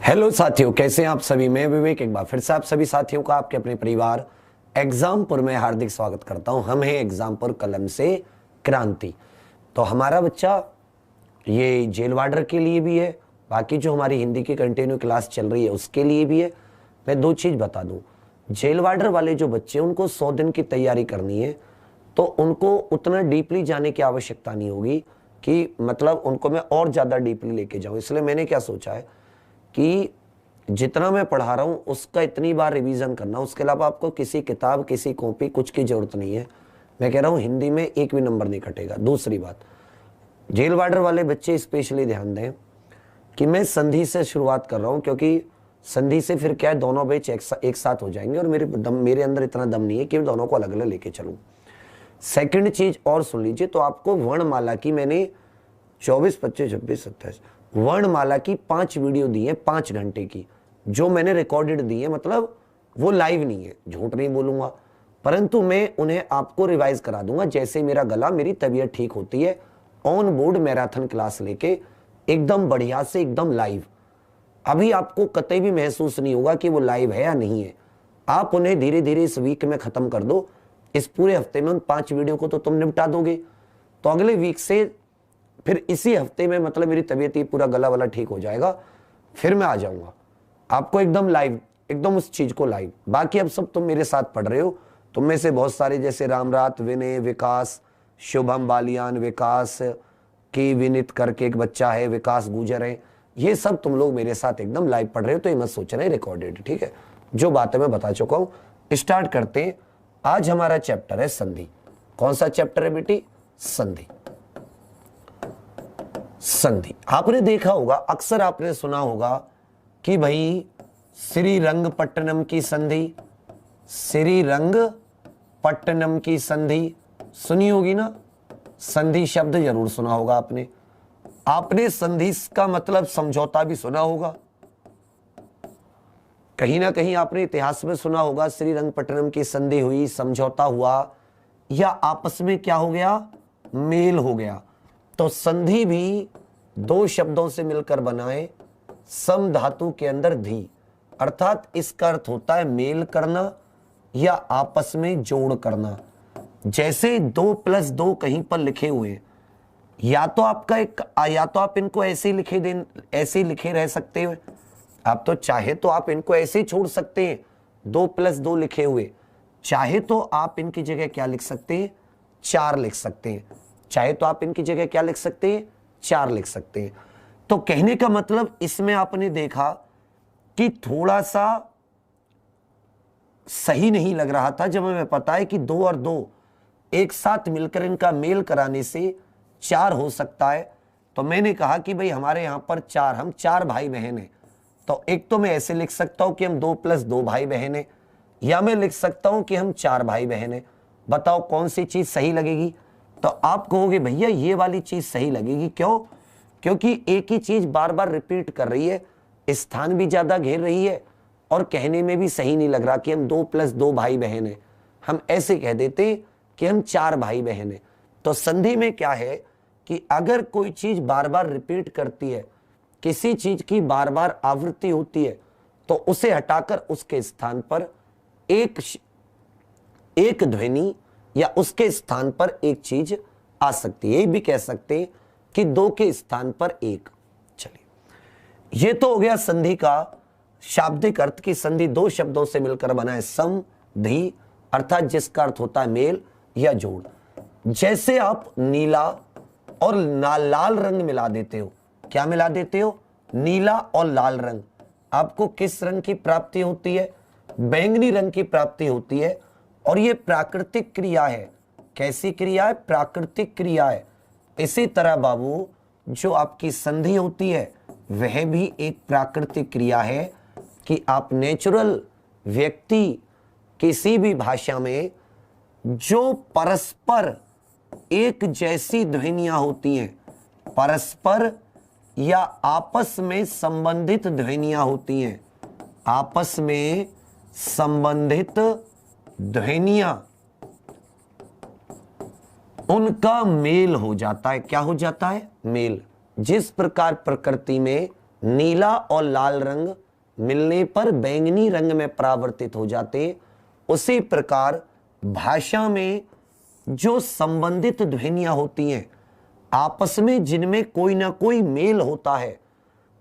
Hello साथियों, कैसे हैं आप सभी। मैं विवेक एक बार फिर से आप सभी साथियों का आपके अपने परिवार एग्जामपुर में हार्दिक स्वागत करता हूं। हम हैं एग्जामपुर कलम से क्रांति। तो हमारा बच्चा ये जेल वार्डर के लिए भी है, बाकी जो हमारी हिंदी की कंटिन्यू क्लास चल रही है उसके लिए भी है। मैं दो चीज बता दूं, जेल वार्डर वाले जो बच्चे उनको 100 दिन की तैयारी करनी है, तो उनको उतना डीपली जाने की आवश्यकता नहीं होगी कि मतलब उनको मैं और ज्यादा डीपली लेके जाऊं। इसलिए मैंने क्या सोचा है कि जितना मैं पढ़ा रहा हूं उसका इतनी बार रिवीजन करना, उसके अलावा आपको किसी किताब किसी कॉपी कुछ की जरूरत नहीं है। मैं कह रहा हूं हिंदी में एक भी नंबर नहीं कटेगा। दूसरी बात, जेल वार्डर वाले बच्चे स्पेशली ध्यान दें कि मैं संधि से शुरुआत कर रहा हूं, क्योंकि संधि से फिर क्या है, दोनों बैच एक साथ हो जाएंगे और मेरे अंदर इतना दम नहीं है कि मैं दोनों को अलग अलग लेके चलूं। सेकंड चीज और सुन लीजिए, तो आपको वर्णमाला की मैंने 24, 25, 26, 27 वर्णमाला की 5 वीडियो दी है 5 घंटे की, जो मैंने रिकॉर्डेड दी है। मतलब वो लाइव नहीं है, झूठ नहीं बोलूंगा, परंतु मैं उन्हें आपको रिवाइज करा दूंगा जैसे मेरा गला मेरी तबीयत ठीक होती है। ऑन बोर्ड मैराथन क्लास लेके एकदम बढ़िया से एकदम लाइव। अभी आपको कतई भी महसूस नहीं होगा कि वो लाइव है या नहीं है। आप उन्हें धीरे धीरे इस वीक में खत्म कर दो। इस पूरे हफ्ते में उन 5 वीडियो को तो तुम निपटा दोगे, तो अगले वीक से फिर इसी हफ्ते में मतलब मेरी तबीयत, ये पूरा गला वाला ठीक हो जाएगा, फिर मैं आ जाऊंगा आपको एकदम लाइव, एकदम उस चीज को लाइव। बाकी अब सब तुम मेरे साथ पढ़ रहे हो, तुम में से बहुत सारे जैसे रामरात, विनय, विकास, शुभम बालियान, विकास की विनित करके एक बच्चा है, विकास गुजर है, ये सब तुम लोग मेरे साथ एकदम लाइव पढ़ रहे हो, तो ये मत सोच रहे रिकॉर्डेड। ठीक है, जो बातें मैं बता चुका हूं। स्टार्ट करते हैं। आज हमारा चैप्टर है संधि। कौन सा चैप्टर है बेटी? संधि। संधि आपने देखा होगा, अक्सर आपने सुना होगा कि भाई श्रीरंगपट्टनम की संधि, श्रीरंगपट्टनम की संधि सुनी होगी ना। संधि शब्द जरूर सुना होगा आपने। आपने संधि का मतलब समझौता भी सुना होगा, कहीं ना कहीं आपने इतिहास में सुना होगा श्रीरंगपट्टनम की संधि हुई, समझौता हुआ, या आपस में क्या हो गया, मेल हो गया। तो संधि भी 2 शब्दों से मिलकर बनाए, सम धातु के अंदर धी, अर्थात इसका अर्थ होता है मेल करना या आपस में जोड़ करना। जैसे 2 + 2 कहीं पर लिखे हुए, या तो आपका एक, या तो आप इनको ऐसे ही ऐसे ही लिखे रह सकते हो, आप तो चाहे तो आप इनको ऐसे ही छोड़ सकते हैं 2 + 2 लिखे हुए, चाहे तो आप इनकी जगह क्या लिख सकते हैं, 4 लिख सकते हैं, चाहे तो आप इनकी जगह क्या लिख सकते हैं, 4 लिख सकते हैं। तो कहने का मतलब इसमें आपने देखा कि थोड़ा सा सही नहीं लग रहा था जब हमें पता है कि 2 और 2 एक साथ मिलकर इनका मेल कराने से 4 हो सकता है। तो मैंने कहा कि भाई हमारे यहां पर 4, हम 4 भाई बहन हैं। तो एक तो मैं ऐसे लिख सकता हूं कि हम 2 + 2 भाई बहन हैं, या मैं लिख सकता हूं कि हम 4 भाई बहन हैं। बताओ कौन सी चीज सही लगेगी? तो आप कहोगे भैया ये वाली चीज सही लगेगी। क्यों? क्योंकि एक ही चीज बार बार रिपीट कर रही है, स्थान भी ज्यादा घेर रही है, और कहने में भी सही नहीं लग रहा कि हम 2 + 2 भाई बहन हैं। हम ऐसे कह देते कि हम 4 भाई बहन हैं। तो संधि में क्या है कि अगर कोई चीज बार बार रिपीट करती है, किसी चीज की बार बार आवृत्ति होती है, तो उसे हटाकर उसके स्थान पर एक ध्वनि या उसके स्थान पर एक चीज आ सकती है। ये भी कह सकते हैं कि 2 के स्थान पर 1। चलिए, ये तो हो गया संधि का शाब्दिक अर्थ की संधि 2 शब्दों से मिलकर बना है, सम धी, अर्थात जिसका अर्थ होता है मेल या जोड़। जैसे आप नीला और लाल रंग मिला देते हो, क्या मिला देते हो? नीला और लाल रंग। आपको किस रंग की प्राप्ति होती है? बैंगनी रंग की प्राप्ति होती है। और यह प्राकृतिक क्रिया है। कैसी क्रिया है? प्राकृतिक क्रिया है। इसी तरह बाबू, जो आपकी संधि होती है वह भी एक प्राकृतिक क्रिया है कि आप नेचुरल व्यक्ति किसी भी भाषा में जो परस्पर एक जैसी ध्वनियां होती हैं, परस्पर या आपस में संबंधित ध्वनियां होती हैं, आपस में संबंधित ध्वनियां, उनका मेल हो जाता है। क्या हो जाता है? मेल। जिस प्रकार प्रकृति में नीला और लाल रंग मिलने पर बैंगनी रंग में परावर्तित हो जाते हैं, उसी प्रकार भाषा में जो संबंधित ध्वनियां होती हैं, आपस में जिनमें कोई ना कोई मेल होता है,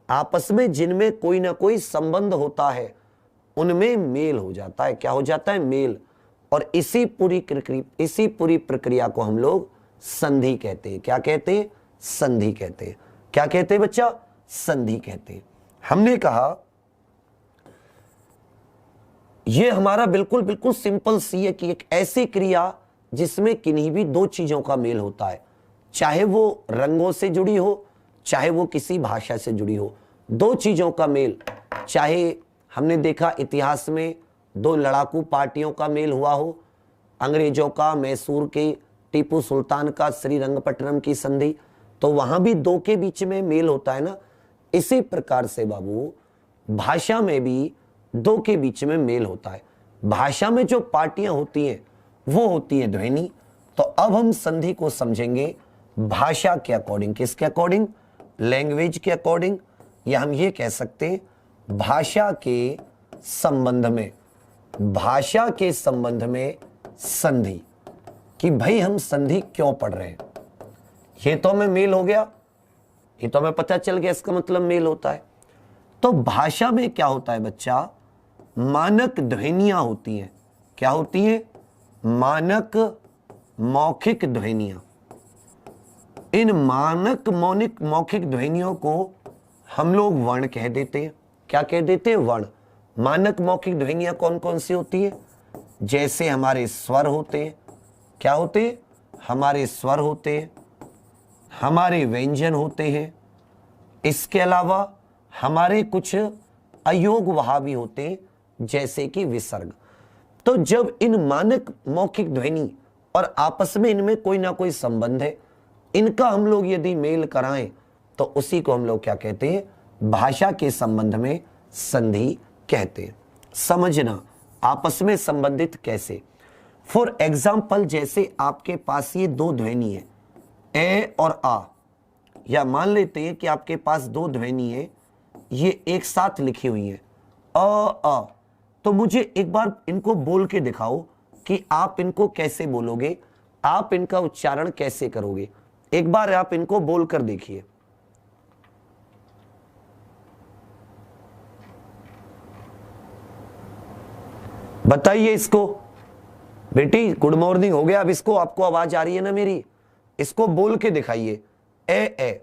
आपस में जिनमें कोई ना कोई संबंध होता है, उनमें मेल हो जाता है। क्या हो जाता है? मेल। और इसी पूरी प्रक्रिया को हम लोग संधि कहते हैं। क्या कहते हैं? संधि कहते हैं। क्या कहते हैं बच्चा? संधि कहते हैं। हमने कहा यह हमारा बिल्कुल सिंपल सी है कि एक ऐसी क्रिया जिसमें किन्हीं भी दो चीजों का मेल होता है, चाहे वो रंगों से जुड़ी हो, चाहे वो किसी भाषा से जुड़ी हो, दो चीजों का मेल। चाहे हमने देखा इतिहास में दो लड़ाकू पार्टियों का मेल हुआ हो, अंग्रेजों का मैसूर के टीपू सुल्तान का श्रीरंगपट्टनम की संधि, तो वहां भी दो के बीच में मेल होता है ना। इसी प्रकार से बाबू भाषा में भी दो के बीच में मेल होता है। भाषा में जो पार्टियां होती हैं वो होती है ध्वनि। तो अब हम संधि को समझेंगे भाषा के अकॉर्डिंग। किसके अकॉर्डिंग? लैंग्वेज के अकॉर्डिंग, या हम ये कह सकते हैं भाषा के संबंध में। भाषा के संबंध में संधि, कि भाई हम संधि क्यों पढ़ रहे हैं। ये तो हमें मेल हो गया, ये तो हमें पता चल गया इसका मतलब मेल होता है। तो भाषा में क्या होता है बच्चा? मानक ध्वनियां होती हैं। क्या होती हैं? मानक मौखिक ध्वनियां। इन मानक मौखिक ध्वनियों को हम लोग वर्ण कह देते हैं। क्या कह देते हैं? वर्ण। मानक मौखिक ध्वनियां कौन कौन सी होती है? जैसे हमारे स्वर होते हैं। क्या होते हैं? हमारे स्वर होते हैं, हमारे व्यंजन होते हैं, इसके अलावा हमारे कुछ अयोग वहा भी होते हैं, जैसे कि विसर्ग। तो जब इन मानक मौखिक ध्वनि और आपस में इनमें कोई ना कोई संबंध है, इनका हम लोग यदि मेल कराएं तो उसी को हम लोग क्या कहते हैं? भाषा के संबंध में संधि कहते हैं। समझना आपस में संबंधित कैसे। फॉर एग्जाम्पल, जैसे आपके पास ये दो ध्वनि है ए और आ, या मान लेते हैं कि आपके पास दो ध्वनि है, ये एक साथ लिखी हुई है अ। तो मुझे एक बार इनको बोल के दिखाओ कि आप इनको कैसे बोलोगे, आप इनका उच्चारण कैसे करोगे। एक बार आप इनको बोलकर देखिए। बताइए इसको। बेटी गुड मॉर्निंग हो गया, अब इसको आपको आवाज आ रही है ना मेरी, इसको बोल के दिखाइए ए।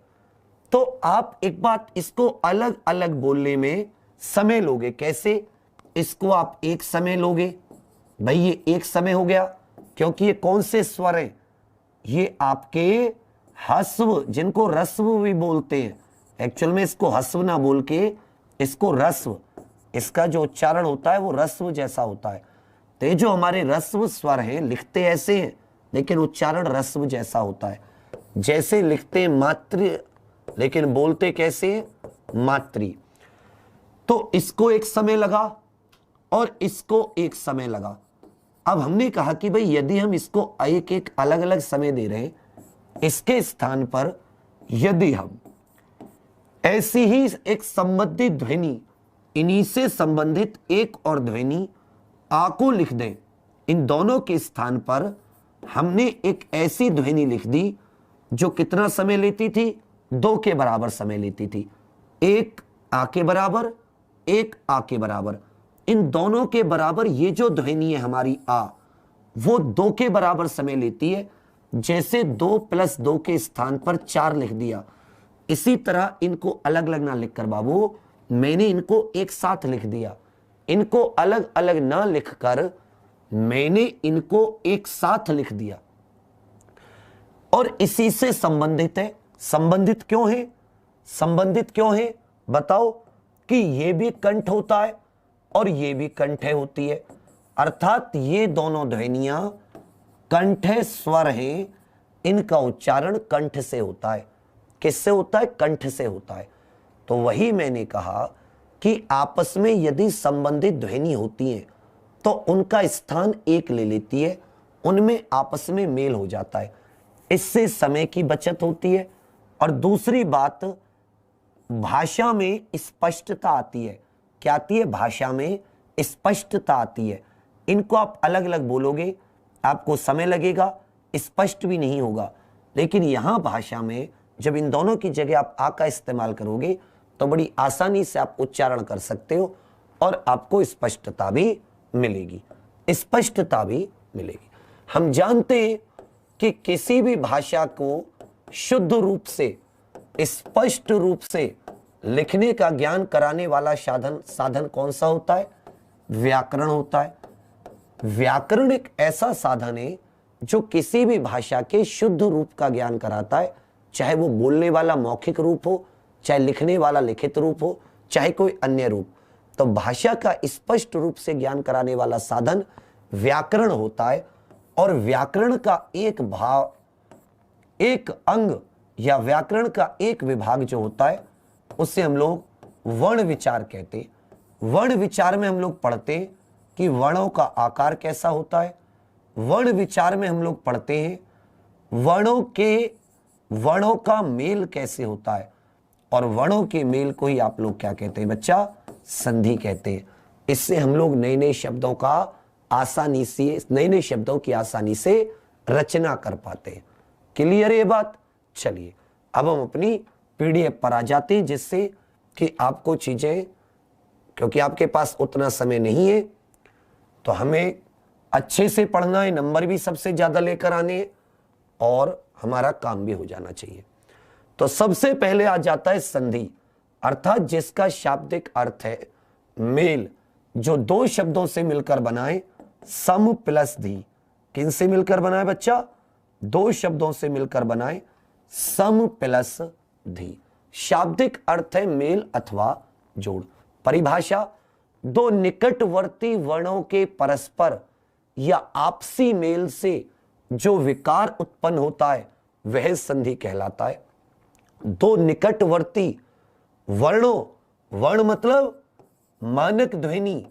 तो आप एक बात, इसको अलग अलग बोलने में समय लोगे। कैसे? इसको आप एक समय लोगे, भाई ये एक समय हो गया, क्योंकि ये कौन से स्वर हैं? ये आपके हस्व, जिनको रस्व भी बोलते हैं। एक्चुअल में इसको हस्व ना बोल के इसको रस्व, इसका जो उच्चारण होता है वो रस्व जैसा होता है। तो ये जो हमारे रस्व स्वर हैं, लिखते ऐसे हैं लेकिन उच्चारण रस्व जैसा होता है। जैसे लिखते मातृ लेकिन बोलते कैसे? मातृ। तो इसको एक समय लगा और इसको एक समय लगा। अब हमने कहा कि भाई यदि हम इसको एक एक अलग अलग समय दे रहे हैं, इसके स्थान पर यदि हम ऐसी ही एक संबंधित ध्वनि, इन्हीं से संबंधित एक और ध्वनि आ को लिख दें, इन दोनों के स्थान पर हमने एक ऐसी ध्वनि लिख दी जो कितना समय लेती थी? दो के बराबर समय लेती थी। एक आ के बराबर, एक आ के बराबर। इन दोनों के बराबर ये जो ध्वनि है हमारी आ, वो दो के बराबर समय लेती है। जैसे 2 + 2 के स्थान पर 4 लिख दिया, इसी तरह इनको अलग अलग ना लिखकर बाबू मैंने इनको एक साथ लिख दिया। इनको अलग अलग ना लिखकर मैंने इनको एक साथ लिख दिया और इसी से संबंधित है। संबंधित क्यों है? संबंधित क्यों है बताओ? कि ये भी कंठ होता है और ये भी कंठ होती है, अर्थात ये दोनों ध्वनियां कंठ स्वर हैं, इनका उच्चारण कंठ से होता है। किससे होता है? कंठ से होता है। तो वही मैंने कहा कि आपस में यदि संबंधित ध्वनि होती है तो उनका स्थान एक ले लेती है, उनमें आपस में मेल हो जाता है। इससे समय की बचत होती है। और दूसरी बात, भाषा में स्पष्टता आती है। क्या आती है? भाषा में स्पष्टता आती है। इनको आप अलग अलग बोलोगे, आपको समय लगेगा, स्पष्ट भी नहीं होगा। लेकिन यहां भाषा में जब इन दोनों की जगह आप आ का इस्तेमाल करोगे तो बड़ी आसानी से आप उच्चारण कर सकते हो और आपको स्पष्टता भी मिलेगी, स्पष्टता भी मिलेगी। हम जानते हैं कि किसी भी भाषा को शुद्ध रूप से, स्पष्ट रूप से लिखने का ज्ञान कराने वाला साधन कौन सा होता है? व्याकरण होता है। व्याकरण एक ऐसा साधन है जो किसी भी भाषा के शुद्ध रूप का ज्ञान कराता है, चाहे वो बोलने वाला मौखिक रूप हो, चाहे लिखने वाला लिखित रूप हो, चाहे कोई अन्य रूप। तो भाषा का स्पष्ट रूप से ज्ञान कराने वाला साधन व्याकरण होता है। और व्याकरण का एक भाव, एक अंग या व्याकरण का एक विभाग जो होता है उसे हम लोग वर्ण विचार कहते हैं। वर्ण विचार में हम लोग पढ़ते हैं कि वर्णों का आकार कैसा होता है। वर्ण विचार में हम लोग पढ़ते हैं वर्णों का मेल कैसे होता है। और वर्णों के मेल को ही आप लोग क्या कहते हैं बच्चा? संधि कहते हैं। इससे हम लोग नए नए शब्दों की आसानी से रचना कर पाते हैं। क्लियर ये बात? चलिए अब हम अपनी पीडीएफ पर आ जाते हैं, जिससे कि आपको चीजें, क्योंकि आपके पास उतना समय नहीं है तो हमें अच्छे से पढ़ना है, नंबर भी सबसे ज्यादा लेकर आने हैं और हमारा काम भी हो जाना चाहिए। तो सबसे पहले आ जाता है संधि, अर्थात जिसका शाब्दिक अर्थ है मेल, जो दो शब्दों से मिलकर बनाए। सम प्लस धी, किन से मिलकर बनाए बच्चा? दो शब्दों से मिलकर बनाए, सम प्लस धी। शाब्दिक अर्थ है मेल अथवा जोड़। परिभाषा, दो निकटवर्ती वर्णों के परस्पर या आपसी मेल से जो विकार उत्पन्न होता है वह संधि कहलाता है। दो निकटवर्ती वर्णों, वर्ण मतलब मानक ध्वनि,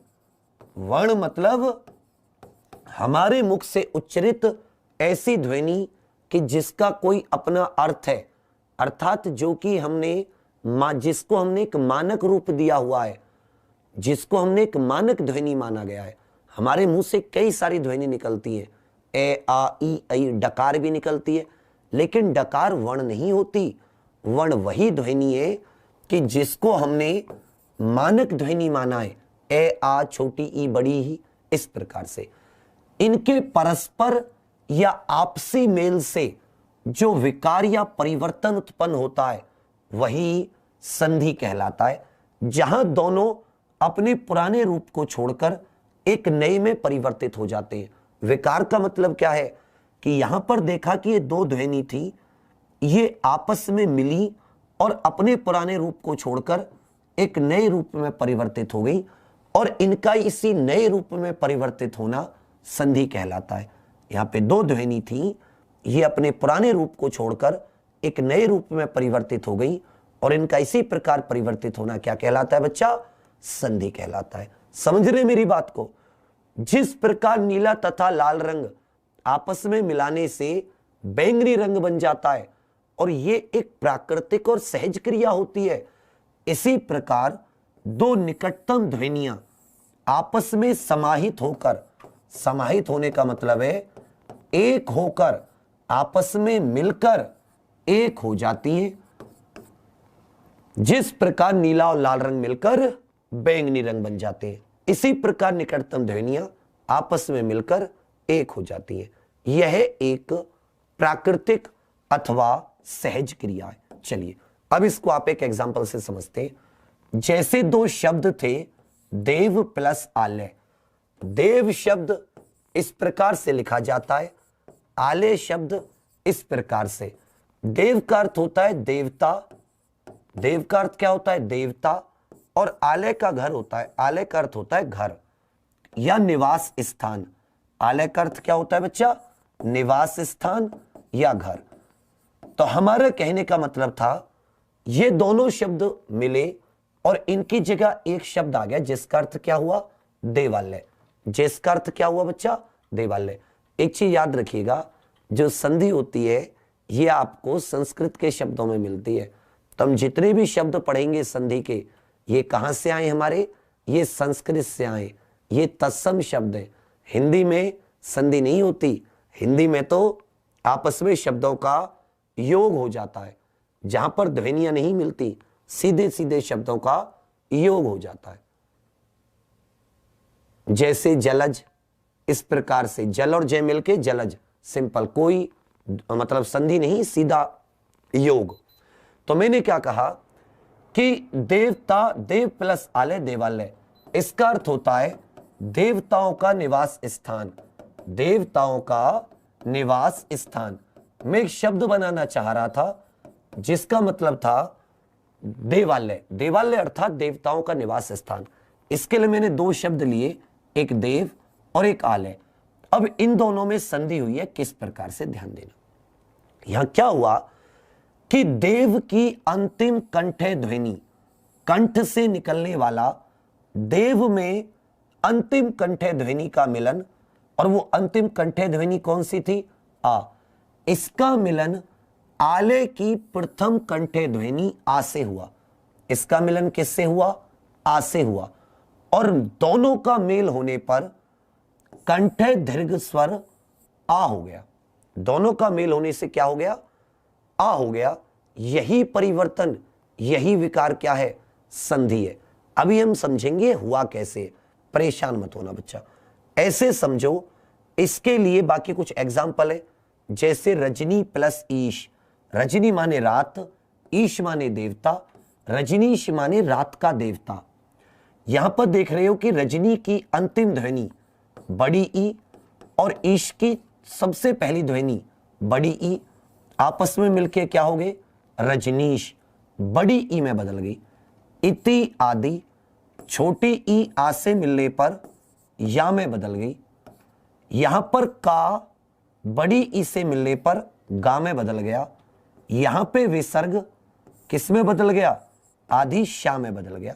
वर्ण मतलब हमारे मुख से उच्चरित ऐसी ध्वनि कि जिसका कोई अपना अर्थ है, अर्थात जो कि जिसको हमने एक मानक रूप दिया हुआ है, जिसको हमने एक मानक ध्वनि माना गया है। हमारे मुंह से कई सारी ध्वनि निकलती है, ए आ ई ऐ, डकार भी निकलती है, लेकिन डकार वर्ण नहीं होती। वर्ण वही ध्वनि है कि जिसको हमने मानक ध्वनि माना है, ए आ छोटी ई बड़ी ही, इस प्रकार से। इनके परस्पर या आपसी मेल से जो विकार या परिवर्तन उत्पन्न होता है वही संधि कहलाता है, जहां दोनों अपने पुराने रूप को छोड़कर एक नए में परिवर्तित हो जाते हैं। विकार का मतलब क्या है कि यहां पर देखा कि ये दो ध्वनि थी, ये आपस में मिली और अपने पुराने रूप को छोड़कर एक नए रूप में परिवर्तित हो गई, और इनका इसी नए रूप में परिवर्तित होना संधि कहलाता है। यहां पे दो ध्वनि थी, ये अपने पुराने रूप को छोड़कर एक नए रूप में परिवर्तित हो गई, और इनका इसी प्रकार परिवर्तित होना क्या कहलाता है बच्चा? संधि कहलाता है। समझ रहे मेरी बात को? जिस प्रकार नीला तथा लाल रंग आपस में मिलाने से बैंगनी रंग बन जाता है, और ये एक प्राकृतिक और सहज क्रिया होती है, इसी प्रकार दो निकटतम ध्वनियां आपस में समाहित होकर, समाहित होने का मतलब है एक होकर, आपस में मिलकर एक हो जाती है। जिस प्रकार नीला और लाल रंग मिलकर बैंगनी रंग बन जाते हैं, इसी प्रकार निकटतम ध्वनियां आपस में मिलकर एक हो जाती है। यह एक प्राकृतिक अथवा सहज क्रिया है। चलिए अब इसको आप एक एग्जांपल से समझते हैं। जैसे दो शब्द थे देव प्लस आलय। देव शब्द इस प्रकार से लिखा जाता है, आलय शब्द इस प्रकार से। देव का अर्थ होता है देवता, देव का अर्थ क्या होता है? देवता। और आलय का घर होता है, आलय का अर्थ होता है घर या निवास स्थान। आलय का अर्थ क्या होता है बच्चा? निवास स्थान या घर। तो हमारा कहने का मतलब था ये दोनों शब्द मिले और इनकी जगह एक शब्द आ गया जिसका अर्थ क्या हुआ? देवालय। जिसका अर्थ क्या हुआ बच्चा? देवालय। एक चीज याद रखिएगा, जो संधि होती है ये आपको संस्कृत के शब्दों में मिलती है। तो हम जितने भी शब्द पढ़ेंगे संधि के, ये कहां से आए हमारे, ये संस्कृत से आए, ये तत्सम शब्द है। हिंदी में संधि नहीं होती, हिंदी में तो आपस में शब्दों का योग हो जाता है, जहां पर ध्वनियां नहीं मिलती, सीधे सीधे शब्दों का योग हो जाता है। जैसे जलज, इस प्रकार से जल और जय मिलके जलज, सिंपल, कोई मतलब संधि नहीं, सीधा योग। तो मैंने क्या कहा कि देवता, देव प्लस आलय देवालय, इसका अर्थ होता है देवताओं का निवास स्थान, देवताओं का निवास स्थान। मैं एक शब्द बनाना चाह रहा था जिसका मतलब था देवालय, देवालय अर्थात देवताओं का निवास स्थान। इसके लिए मैंने दो शब्द लिए, एक देव और एक आलय। अब इन दोनों में संधि हुई है, किस प्रकार से, ध्यान देना। यहां क्या हुआ कि देव की अंतिम कंठे ध्वनि, कंठ से निकलने वाला, देव में अंतिम कंठे ध्वनि का मिलन, और वो अंतिम कंठे ध्वनि कौन सी थी, आ, इसका मिलन आलय की प्रथम कंठे ध्वनि आ से हुआ। इसका मिलन किससे हुआ, आ से हुआ, और दोनों का मेल होने पर कंठे दीर्घ स्वर आ हो गया। दोनों का मेल होने से क्या हो गया, आ हो गया। यही परिवर्तन, यही विकार क्या है, संधि है। अभी हम समझेंगे हुआ कैसे, परेशान मत होना बच्चा, ऐसे समझो। इसके लिए बाकी कुछ एग्जाम्पल है, जैसे रजनी प्लस ईश, रजनी माने रात, ईश माने देवता, रजनीश माने रात का देवता। यहां पर देख रहे हो कि रजनी की अंतिम ध्वनि बड़ी ई और ईश की सबसे पहली ध्वनि बड़ी ई आपस में मिलके क्या हो गए, रजनीश, बड़ी ई में बदल गई। इति आदि, छोटी ई आ से मिलने पर या में बदल गई। यहां पर का बड़ी ई से मिलने पर गा में बदल गया। यहां पे विसर्ग किस में बदल गया, आदि शा में बदल गया।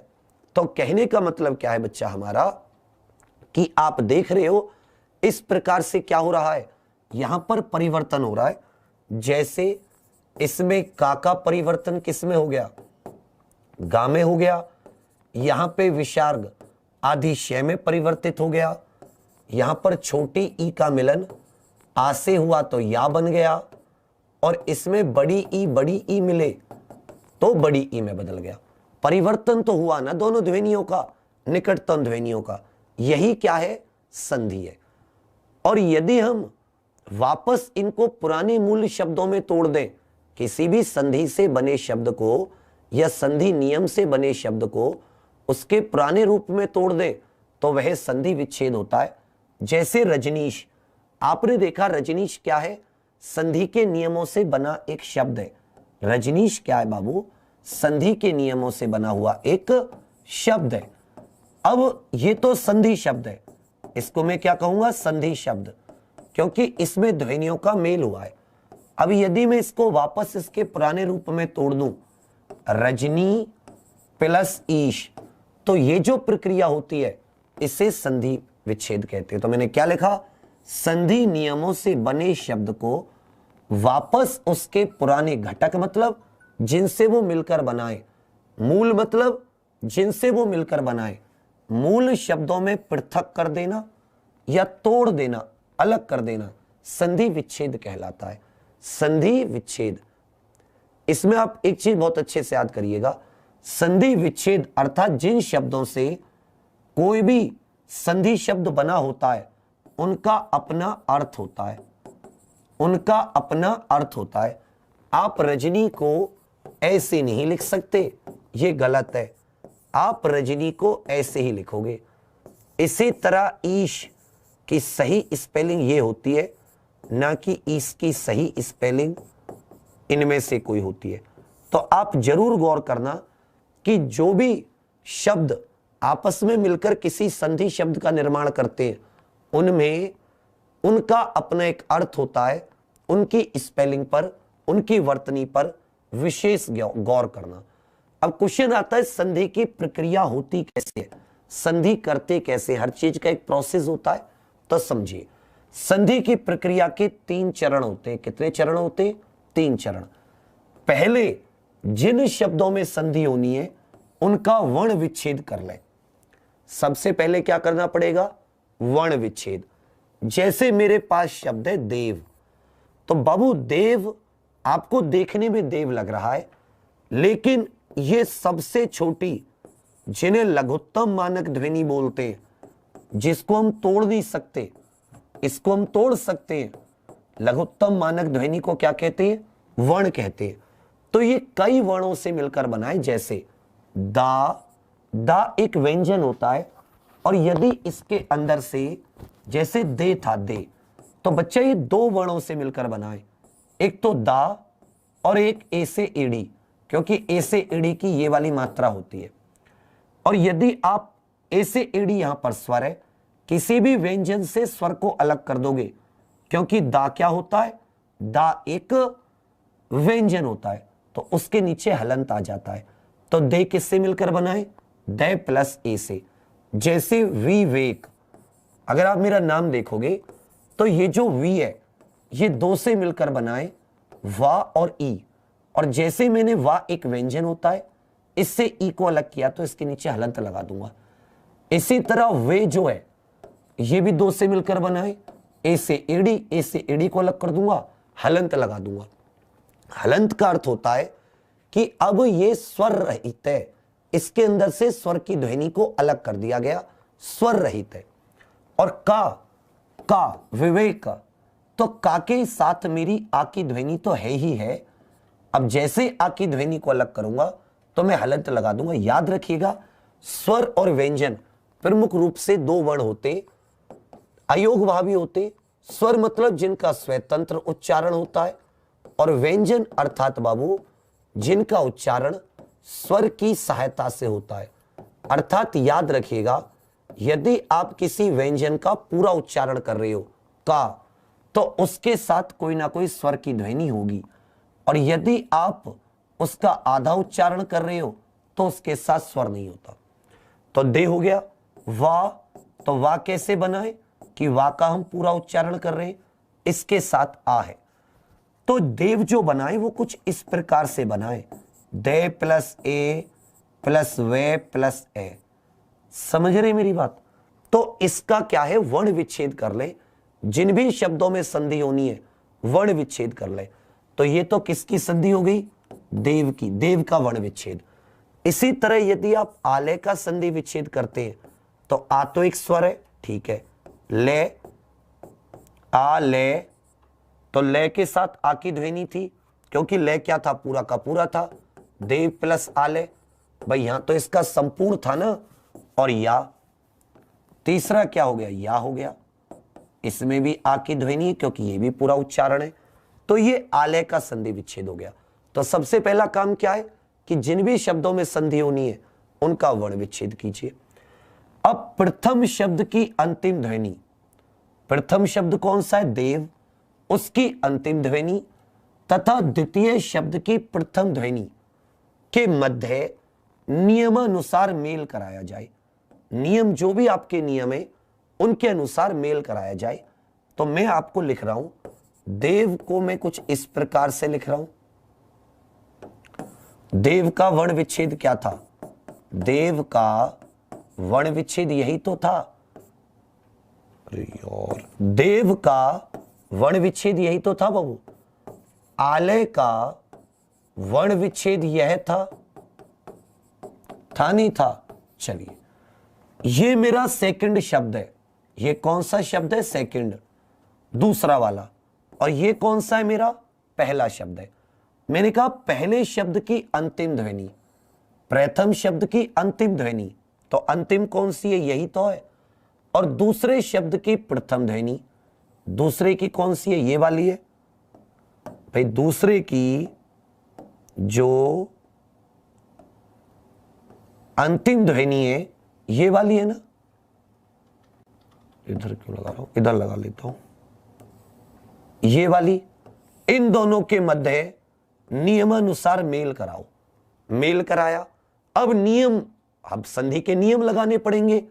तो कहने का मतलब क्या है बच्चा हमारा, कि आप देख रहे हो इस प्रकार से क्या हो रहा है, यहां पर परिवर्तन हो रहा है। जैसे इसमें का परिवर्तन किस में हो गया, गा में हो गया। यहां पे विसर्ग आदि शय में परिवर्तित हो गया। यहां पर छोटी ई का मिलन आ से हुआ तो या बन गया, और इसमें बड़ी ई मिले तो बड़ी ई में बदल गया। परिवर्तन तो हुआ ना दोनों ध्वनियों का, निकटतम ध्वनियों का, यही क्या है, संधि है। और यदि हम वापस इनको पुराने मूल शब्दों में तोड़ दें, किसी भी संधि से बने शब्द को या संधि नियम से बने शब्द को उसके पुराने रूप में तोड़ दें, तो वह संधि विच्छेद होता है। जैसे रजनीश, आपने देखा रजनीश क्या है, संधि के नियमों से बना एक शब्द है। रजनीश क्या है बाबू, संधि के नियमों से बना हुआ एक शब्द है। अब ये तो संधि शब्द है, इसको मैं क्या कहूंगा, संधि शब्द, क्योंकि इसमें ध्वनियों का मेल हुआ है। अब यदि मैं इसको वापस इसके पुराने रूप में तोड़ दूं, रजनी प्लस ईश, तो ये जो प्रक्रिया होती है इसे संधि विच्छेद कहते हैं। तो मैंने क्या लिखा, संधि नियमों से बने शब्द को वापस उसके पुराने घटक मतलब जिनसे वो मिलकर बनाए, मूल मतलब जिनसे वो मिलकर बनाए, मूल शब्दों में पृथक कर देना या तोड़ देना, अलग कर देना, संधि विच्छेद कहलाता है। संधि विच्छेद, इसमें आप एक चीज बहुत अच्छे से याद करिएगा, संधि विच्छेद अर्थात जिन शब्दों से कोई भी संधि शब्द बना होता है उनका अपना अर्थ होता है, उनका अपना अर्थ होता है। आप रजनी को ऐसे नहीं लिख सकते, ये गलत है, आप रजनी को ऐसे ही लिखोगे। इसी तरह ईश की सही स्पेलिंग ये होती है, ना कि ईश की सही स्पेलिंग इनमें से कोई होती है। तो आप जरूर गौर करना कि जो भी शब्द आपस में मिलकर किसी संधि शब्द का निर्माण करते हैं उनमें उनका अपना एक अर्थ होता है, उनकी स्पेलिंग पर, उनकी वर्तनी पर विशेष गौर करना। अब क्वेश्चन आता है संधि की प्रक्रिया होती कैसे है, संधि करते कैसे, हर चीज का एक प्रोसेस होता है। तो समझिए, संधि की प्रक्रिया के 3 चरण होते हैं। कितने चरण होते हैं? 3 चरण। पहले जिन शब्दों में संधि होनी है उनका वर्ण विच्छेद कर ले। सबसे पहले क्या करना पड़ेगा? वर्ण विच्छेद। जैसे मेरे पास शब्द है देव, तो बाबू देव आपको देखने में देव लग रहा है, लेकिन ये सबसे छोटी, जिन्हें लघुत्तम मानक ध्वनि बोलते हैं, जिसको हम तोड़ नहीं सकते, इसको हम तोड़ सकते हैं। लघुत्तम मानक ध्वनि को क्या कहते हैं? वर्ण कहते हैं। तो ये कई वर्णों से मिलकर बना है। जैसे दा, दा एक व्यंजन होता है, और यदि इसके अंदर से जैसे दे था दे, तो बच्चा ये दो वर्णों से मिलकर बना है। एक तो दा और एक ए से एड़ी, क्योंकि ए से एड़ी की ये वाली मात्रा होती है। और यदि आप ए से एड़ी यहां पर स्वर है, किसी भी व्यंजन से स्वर को अलग कर दोगे, क्योंकि दा क्या होता है? दा एक व्यंजन होता है, तो उसके नीचे हलंत आ जाता है। तो दे किससे मिलकर बना है? दे प्लस ए से। जैसे विवेक, अगर आप मेरा नाम देखोगे तो ये जो वी है ये दो से मिलकर बना है, वा और ई। और जैसे मैंने वा एक व्यंजन होता है, इससे ई को अलग किया तो इसके नीचे हलंत लगा दूंगा। इसी तरह वे जो है ये भी दो से मिलकर बना है, ए से एड़ी, ए से एड़ी को अलग कर दूंगा, हलंत लगा दूंगा। हलंत का अर्थ होता है कि अब ये स्वर रहित है, इसके अंदर से स्वर की ध्वनि को अलग कर दिया गया, स्वर रहित है। और का विवेक, तो का के साथ मेरी आ की ध्वनि तो है ही है। अब जैसे आ की ध्वनि को अलग करूंगा तो मैं हलंत लगा दूंगा। याद रखिएगा, स्वर और व्यंजन प्रमुख रूप से दो वर्ण होते, अयोगभावी होते। स्वर मतलब जिनका स्वतंत्र उच्चारण होता है, और व्यंजन अर्थात बाबू जिनका उच्चारण स्वर की सहायता से होता है। अर्थात याद रखिएगा, यदि आप किसी व्यंजन का पूरा उच्चारण कर रहे हो का, तो उसके साथ कोई ना कोई स्वर की ध्वनि होगी, और यदि आप उसका आधा उच्चारण कर रहे हो तो उसके साथ स्वर नहीं होता। तो दे हो गया। वा, तो वा कैसे बना है कि वा का हम पूरा उच्चारण कर रहे हैं, इसके साथ आ है। तो देव जो बनाए वो कुछ इस प्रकार से बनाए, दे प्लस ए प्लस वे प्लस ए। समझ रहे मेरी बात? तो इसका क्या है? वर्ण विच्छेद कर ले। जिन भी शब्दों में संधि होनी है वर्ण विच्छेद कर ले। तो ये तो किसकी संधि हो गई? देव की, देव का वर्ण विच्छेद। इसी तरह यदि आप आले का संधि विच्छेद करते हैं तो आ तो एक स्वर है, ठीक है, ले, आ ले, तो ले के साथ आ की ध्वनि थी, क्योंकि ले क्या था? पूरा का पूरा था। देव प्लस आले, भाई यहां तो इसका संपूर्ण था ना। और या, तीसरा क्या हो गया? या हो गया, इसमें भी आ की ध्वनि है क्योंकि ये भी पूरा उच्चारण है। तो ये आलय का संधि विच्छेद हो गया। तो सबसे पहला काम क्या है कि जिन भी शब्दों में संधि होनी है उनका वर्ण विच्छेद कीजिए। अब प्रथम शब्द की अंतिम ध्वनि, प्रथम शब्द कौन सा है? देव, उसकी अंतिम ध्वनि तथा द्वितीय शब्द की प्रथम ध्वनि के मध्य नियमानुसार मेल कराया जाए। नियम जो भी आपके नियम है उनके अनुसार मेल कराया जाए। तो मैं आपको लिख रहा हूं, देव को मैं कुछ इस प्रकार से लिख रहा हूं। देव का वर्ण विच्छेद क्या था? देव का वर्ण विच्छेद यही तो था। अरे यार, देव का वर्ण विच्छेद यही तो था बाबू। आलय का वर्ण विच्छेद यह था नहीं था? चलिए, ये मेरा सेकंड शब्द है। ये कौन सा शब्द है? सेकंड, दूसरा वाला। और ये कौन सा है? मेरा पहला शब्द है। मैंने कहा पहले शब्द की अंतिम ध्वनि, प्रथम शब्द की अंतिम ध्वनि, तो अंतिम कौन सी है? यही तो है। और दूसरे शब्द की प्रथम ध्वनि, दूसरे की कौन सी है? ये वाली है भाई। दूसरे की जो अंतिम ध्वनि है ये वाली है ना। इधर क्यों लगा रहा हूं? इधर लगा लेता हूं, ये वाली। इन दोनों के मध्य नियमानुसार मेल कराओ। मेल कराया। अब नियम, अब संधि के नियम लगाने पड़ेंगे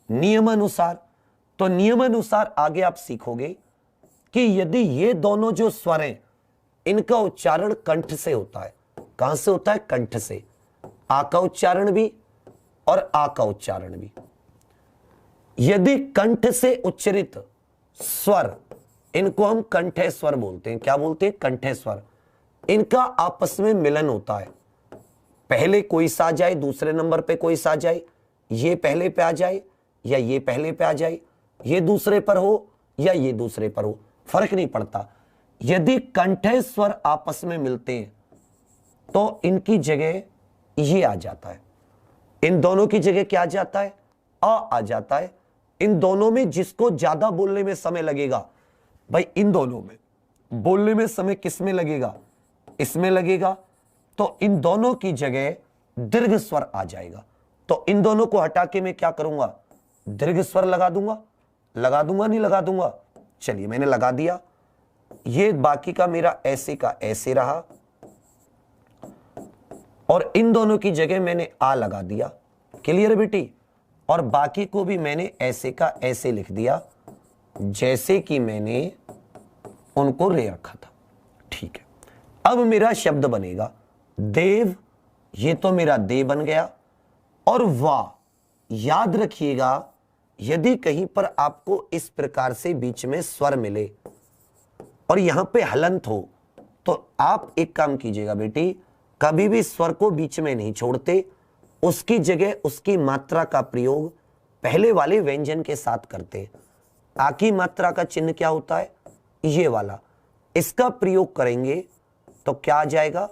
नियमानुसार। तो नियमानुसार आगे आप सीखोगे कि यदि ये दोनों जो स्वर हैं इनका उच्चारण कंठ से होता है, कहां से होता है? कंठ से। आ का उच्चारण भी और आ का उच्चारण भी। यदि कंठ से उच्चरित स्वर, इनको हम कंठे स्वर बोलते हैं। क्या बोलते हैं? कंठे स्वर। इनका आपस में मिलन होता है। पहले कोई सा जाए, दूसरे नंबर पे कोई सा जाए, ये पहले पे आ जाए या ये पहले पे आ जाए, ये दूसरे पर हो या ये दूसरे पर हो, फर्क नहीं पड़ता। यदि कंठे स्वर आपस में मिलते हैं तो इनकी जगह ये आ जाता है। इन दोनों की जगह क्या आ जाता है? आ जाता है। इन दोनों में जिसको ज्यादा बोलने में समय लगेगा, भाई इन दोनों में बोलने में समय किस में लगेगा? इसमें लगेगा। तो इन दोनों की जगह दीर्घ स्वर आ जाएगा। तो इन दोनों को हटा के मैं क्या करूंगा? दीर्घ स्वर लगा दूंगा। लगा दूंगा नहीं लगा दूंगा? चलिए मैंने लगा दिया। ये बाकी का मेरा ऐसे का ऐसे रहा और इन दोनों की जगह मैंने आ लगा दिया। क्लियर है बेटी? और बाकी को भी मैंने ऐसे का ऐसे लिख दिया जैसे कि मैंने उनको रे रखा था। ठीक है, अब मेरा शब्द बनेगा देव। ये तो मेरा दे बन गया। और वाह, याद रखिएगा, यदि कहीं पर आपको इस प्रकार से बीच में स्वर मिले और यहां पे हलंत हो तो आप एक काम कीजिएगा बेटी, कभी भी स्वर को बीच में नहीं छोड़ते, उसकी जगह उसकी मात्रा का प्रयोग पहले वाले व्यंजन के साथ करते। आ की मात्रा का चिन्ह क्या होता है? ये वाला। इसका प्रयोग करेंगे तो क्या आ जाएगा?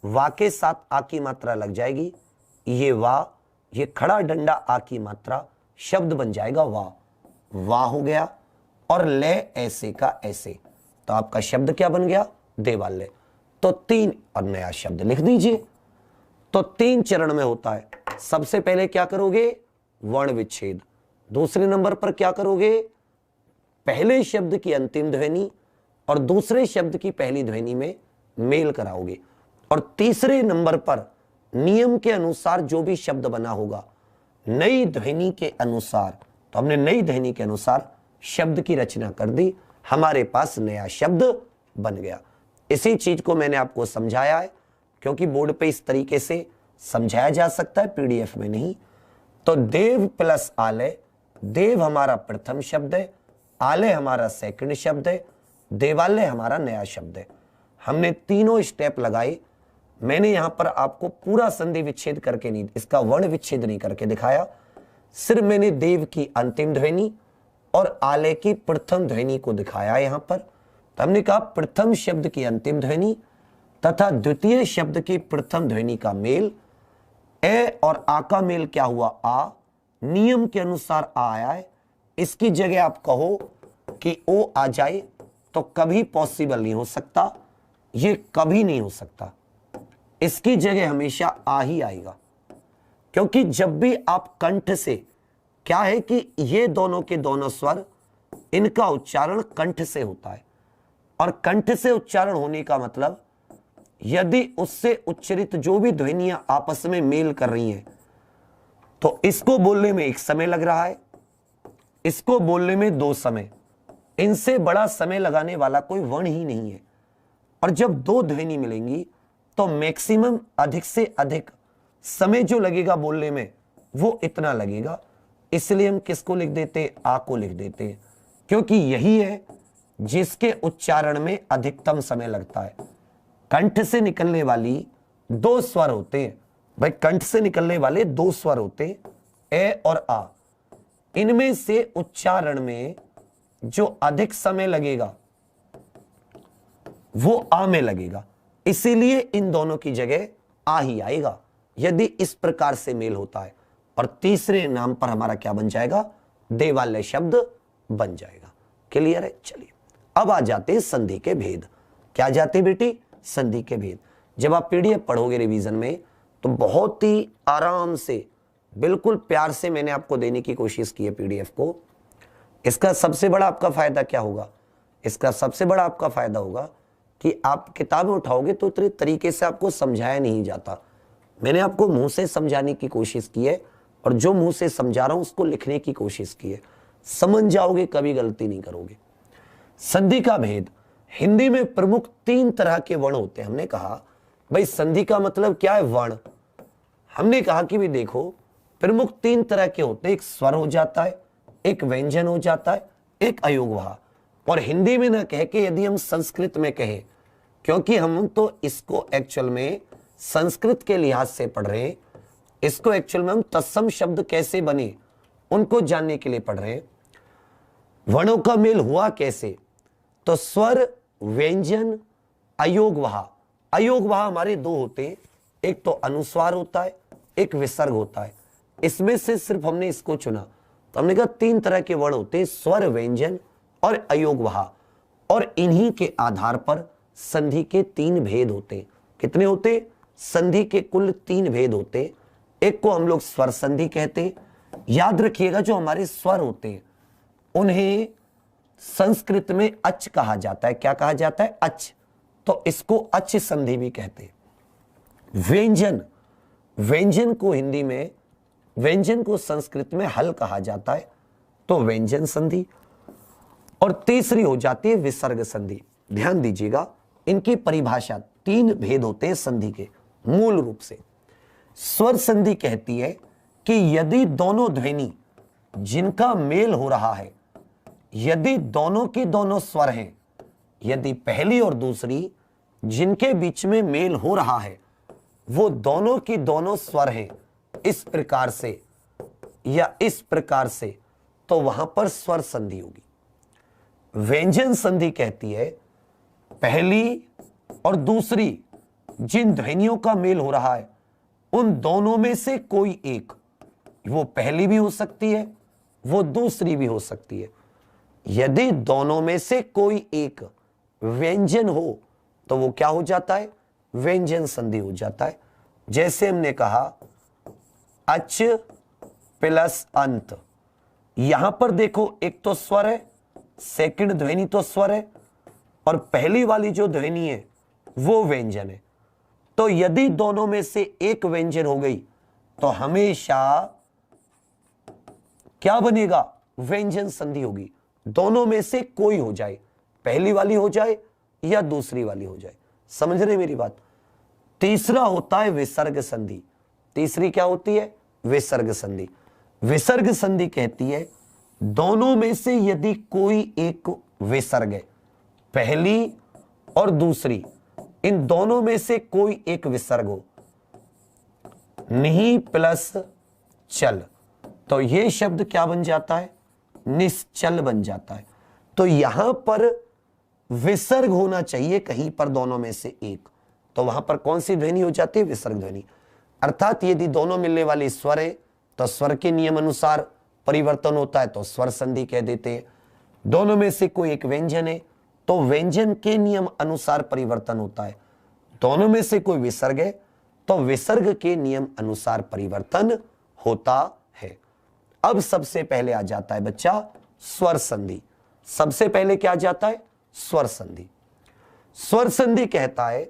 वा के साथ आ की मात्रा लग जाएगी। ये वा, ये खड़ा डंडा आ की मात्रा, शब्द बन जाएगा वाह। वाह हो गया। और ले ऐसे का ऐसे, तो आपका शब्द क्या बन गया? देवालय। तो 3 और नया शब्द लिख दीजिए। तो 3 चरण में होता है। सबसे पहले क्या करोगे? वर्ण विच्छेद। दूसरे नंबर पर क्या करोगे? पहले शब्द की अंतिम ध्वनि और दूसरे शब्द की पहली ध्वनि में मेल कराओगे। और तीसरे नंबर पर नियम के अनुसार जो भी शब्द बना होगा नई ध्वनि के अनुसार, तो हमने नई ध्वनि के अनुसार शब्द की रचना कर दी, हमारे पास नया शब्द बन गया। इसी चीज को मैंने आपको समझाया है, क्योंकि बोर्ड पे इस तरीके से समझाया जा सकता है, पीडीएफ में नहीं। तो देव प्लस आलय, देव हमारा प्रथम शब्द है, आलय हमारा सेकंड शब्द है, देवालय हमारा नया शब्द है। हमने तीनों स्टेप लगाए। मैंने यहां पर आपको पूरा संधि विच्छेद करके नहीं, इसका वर्ण विच्छेद नहीं करके दिखाया, सिर्फ मैंने देव की अंतिम ध्वनि और आलय की प्रथम ध्वनि को दिखाया यहां पर। तो हमने कहा प्रथम शब्द की अंतिम ध्वनि तथा द्वितीय शब्द की प्रथम ध्वनि का मेल, ए और आ का मेल क्या हुआ? आ। नियम के अनुसार आ आया है, इसकी जगह आप कहो कि ओ आ जाए तो कभी पॉसिबल नहीं हो सकता, ये कभी नहीं हो सकता। इसकी जगह हमेशा आ ही आएगा, क्योंकि जब भी आप कंठ से, क्या है कि ये दोनों के दोनों स्वर, इनका उच्चारण कंठ से होता है। और कंठ से उच्चारण होने का मतलब, यदि उससे उच्चरित जो भी ध्वनियां आपस में मेल कर रही हैं तो इसको बोलने में 1 समय लग रहा है, इसको बोलने में 2 समय, इनसे बड़ा समय लगाने वाला कोई वर्ण ही नहीं है। और जब 2 ध्वनि मिलेंगी तो मैक्सिमम अधिक से अधिक समय जो लगेगा बोलने में वो इतना लगेगा। इसलिए हम किसको लिख देते? आ को लिख देते हैं, क्योंकि यही है जिसके उच्चारण में अधिकतम समय लगता है। कंठ से निकलने वाली 2 स्वर होते हैं भाई, कंठ से निकलने वाले 2 स्वर होते हैं, ए और आ। इनमें से उच्चारण में जो अधिक समय लगेगा वो आ में लगेगा, इसीलिए इन दोनों की जगह आ ही आएगा यदि इस प्रकार से मेल होता है। और तीसरे नाम पर हमारा क्या बन जाएगा? देवालय शब्द बन जाएगा। क्लियर है? चलिए अब आ जाते हैं संधि के भेद। क्या जाते बेटी? संधि के भेद। जब आप पीडीएफ पढ़ोगे रिवीजन में तो बहुत ही आराम से, बिल्कुल प्यार से मैंने आपको देने की कोशिश की है पीडीएफ को। इसका सबसे बड़ा आपका फायदा क्या होगा? इसका सबसे बड़ा आपका फायदा होगा कि आप किताबें उठाओगे तो इतने तरीके से आपको समझाया नहीं जाता। मैंने आपको मुंह से समझाने की कोशिश की है और जो मुंह से समझा रहा हूं उसको लिखने की कोशिश की है। समझ जाओगे, कभी गलती नहीं करोगे। संधि का भेद। हिंदी में प्रमुख 3 तरह के वर्ण होते हैं। हमने कहा भाई संधि का मतलब क्या है? वर्ण। हमने कहा कि भी देखो प्रमुख 3 तरह के होते हैं, एक स्वर हो जाता है, एक व्यंजन हो जाता है, एक अयोगवाह। और हिंदी में ना कह के यदि हम संस्कृत में कहें, क्योंकि हम तो इसको एक्चुअल में संस्कृत के लिहाज से पढ़ रहे हैं, इसको एक्चुअल में हम तत्सम शब्द कैसे बने उनको जानने के लिए पढ़ रहे हैं। वर्णों का मेल हुआ कैसे? तो स्वर, व्यंजन, अयोगवाह। अयोगवाह हमारे 2 होते हैं, एक तो अनुस्वार होता है, एक विसर्ग होता है। इसमें से सिर्फ हमने इसको चुना, तो हमने कहा 3 तरह के वर्ण होते हैं, स्वर, व्यंजन और अयोगवाह। और इन्हीं के आधार पर संधि के 3 भेद होते हैं। कितने होते? संधि के कुल 3 भेद होते हैं। एक को हम लोग स्वर संधि कहते हैं। याद रखिएगा, जो हमारे स्वर होते हैं उन्हें संस्कृत में अच कहा जाता है। क्या कहा जाता है? अच। तो इसको अच संधि भी कहते हैं। व्यंजन, व्यंजन को हिंदी में, व्यंजन को संस्कृत में हल कहा जाता है, तो व्यंजन संधि। और तीसरी हो जाती है विसर्ग संधि। ध्यान दीजिएगा, इनकी परिभाषा 3 भेद होते हैं संधि के मूल रूप से। स्वर संधि कहती है कि यदि दोनों ध्वनि जिनका मेल हो रहा है, यदि दोनों के दोनों स्वर हैं, यदि पहली और दूसरी जिनके बीच में मेल हो रहा है वो दोनों की दोनों स्वर हैं, इस प्रकार से या इस प्रकार से, तो वहां पर स्वर संधि होगी। व्यंजन संधि कहती है पहली और दूसरी जिन ध्वनियों का मेल हो रहा है उन दोनों में से कोई एक, वो पहली भी हो सकती है, वो दूसरी भी हो सकती है। यदि दोनों में से कोई एक व्यंजन हो तो वो क्या हो जाता है? व्यंजन संधि हो जाता है। जैसे हमने कहा अच प्लस अंत। यहां पर देखो, एक तो स्वर है, सेकंड ध्वनि तो स्वर है, और पहली वाली जो ध्वनि है वो व्यंजन है। तो यदि दोनों में से एक व्यंजन हो गई तो हमेशा क्या बनेगा? व्यंजन संधि होगी। दोनों में से कोई हो जाए, पहली वाली हो जाए या दूसरी वाली हो जाए। समझ रहे मेरी बात? तीसरा होता है विसर्ग संधि। तीसरी क्या होती है? विसर्ग संधि। विसर्ग संधि कहती है दोनों में से यदि कोई एक विसर्ग है, पहली और दूसरी, इन दोनों में से कोई एक विसर्ग हो, निहि प्लस चल, तो यह शब्द क्या बन जाता है? निश्चल बन जाता है। तो यहां पर विसर्ग होना चाहिए कहीं पर दोनों में से एक, तो वहां पर कौन सी ध्वनि हो जाती है? विसर्ग ध्वनि। अर्थात यदि दोनों मिलने वाली स्वर है तो स्वर के नियम अनुसार परिवर्तन होता है तो स्वर संधि कह देते हैं। दोनों में से कोई एक व्यंजन है तो व्यंजन के नियम अनुसार परिवर्तन होता है। दोनों में से कोई विसर्ग है तो विसर्ग के नियम अनुसार परिवर्तन होता है। अब सबसे पहले आ जाता है बच्चा स्वर संधि। सबसे पहले क्या आ जाता है? स्वर संधि। स्वर संधि कहता है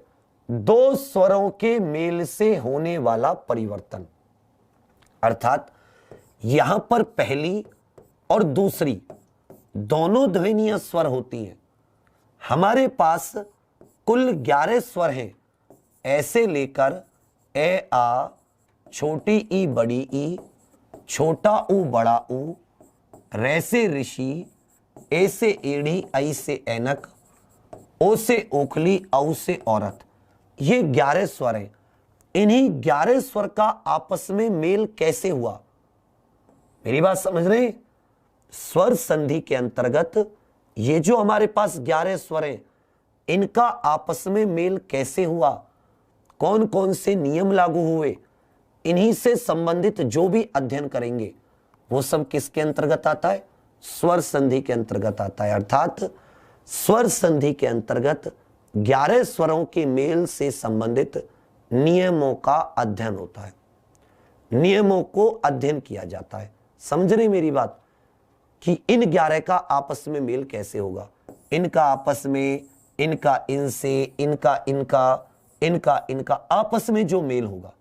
2 स्वरों के मेल से होने वाला परिवर्तन। अर्थात यहां पर पहली और दूसरी दोनों ध्वनियां स्वर होती हैं। हमारे पास कुल 11 स्वर हैं, ऐसे लेकर ए आ, छोटी ई बड़ी ई, छोटा ऊ बड़ा ऊ, रे से ऋषि, ए से एड़ी, आई से ऐनक, ओ से ओखली, औ से औरत। ये 11 स्वर हैं। इन्हीं 11 स्वर का आपस में मेल कैसे हुआ? मेरी बात समझ रहे हैं? स्वर संधि के अंतर्गत ये जो हमारे पास 11 स्वर हैं, इनका आपस में मेल कैसे हुआ, कौन कौन से नियम लागू हुए, इन्हीं से संबंधित जो भी अध्ययन करेंगे वो सब किसके अंतर्गत आता है? स्वर संधि के अंतर्गत आता है। अर्थात स्वर संधि के अंतर्गत 11 स्वरों के मेल से संबंधित नियमों का अध्ययन होता है, नियमों को अध्ययन किया जाता है। समझ रहे मेरी बात कि इन 11 का आपस में मेल कैसे होगा? इनका आपस में, इनका इनसे, इनका इनका, इनका इनका आपस में जो मेल होगा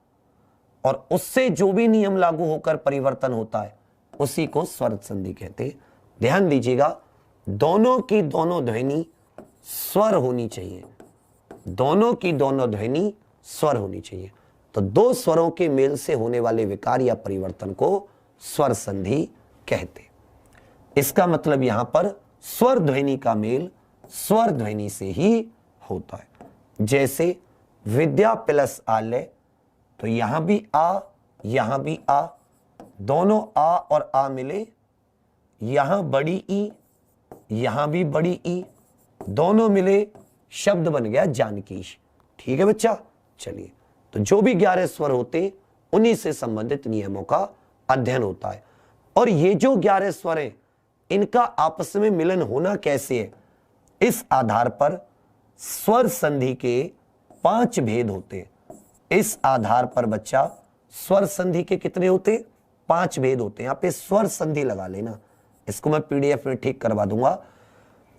और उससे जो भी नियम लागू होकर परिवर्तन होता है उसी को स्वर संधि कहते हैं। ध्यान दीजिएगा, दोनों की दोनों ध्वनि स्वर होनी चाहिए। दोनों की दोनों ध्वनि स्वर होनी चाहिए। तो दो स्वरों के मेल से होने वाले विकार या परिवर्तन को स्वर संधि कहते। इसका मतलब यहां पर स्वर ध्वनि का मेल स्वर ध्वनि से ही होता है। जैसे विद्या प्लस आलय, तो यहां भी आ यहां भी आ, दोनों आ और आ मिले, यहां बड़ी ई यहां भी बड़ी ई, दोनों मिले शब्द बन गया जानकीश। ठीक है बच्चा। चलिए, तो जो भी 11 स्वर होते उन्हीं से संबंधित नियमों का अध्ययन होता है। और ये जो 11 स्वर हैं, इनका आपस में मिलन होना कैसे है, इस आधार पर स्वर संधि के 5 भेद होते। इस आधार पर बच्चा स्वर संधि के कितने होते? 5 भेद होते हैं। यहां पे स्वर संधि लगा लेना, इसको मैं पीडीएफ में ठीक करवा दूंगा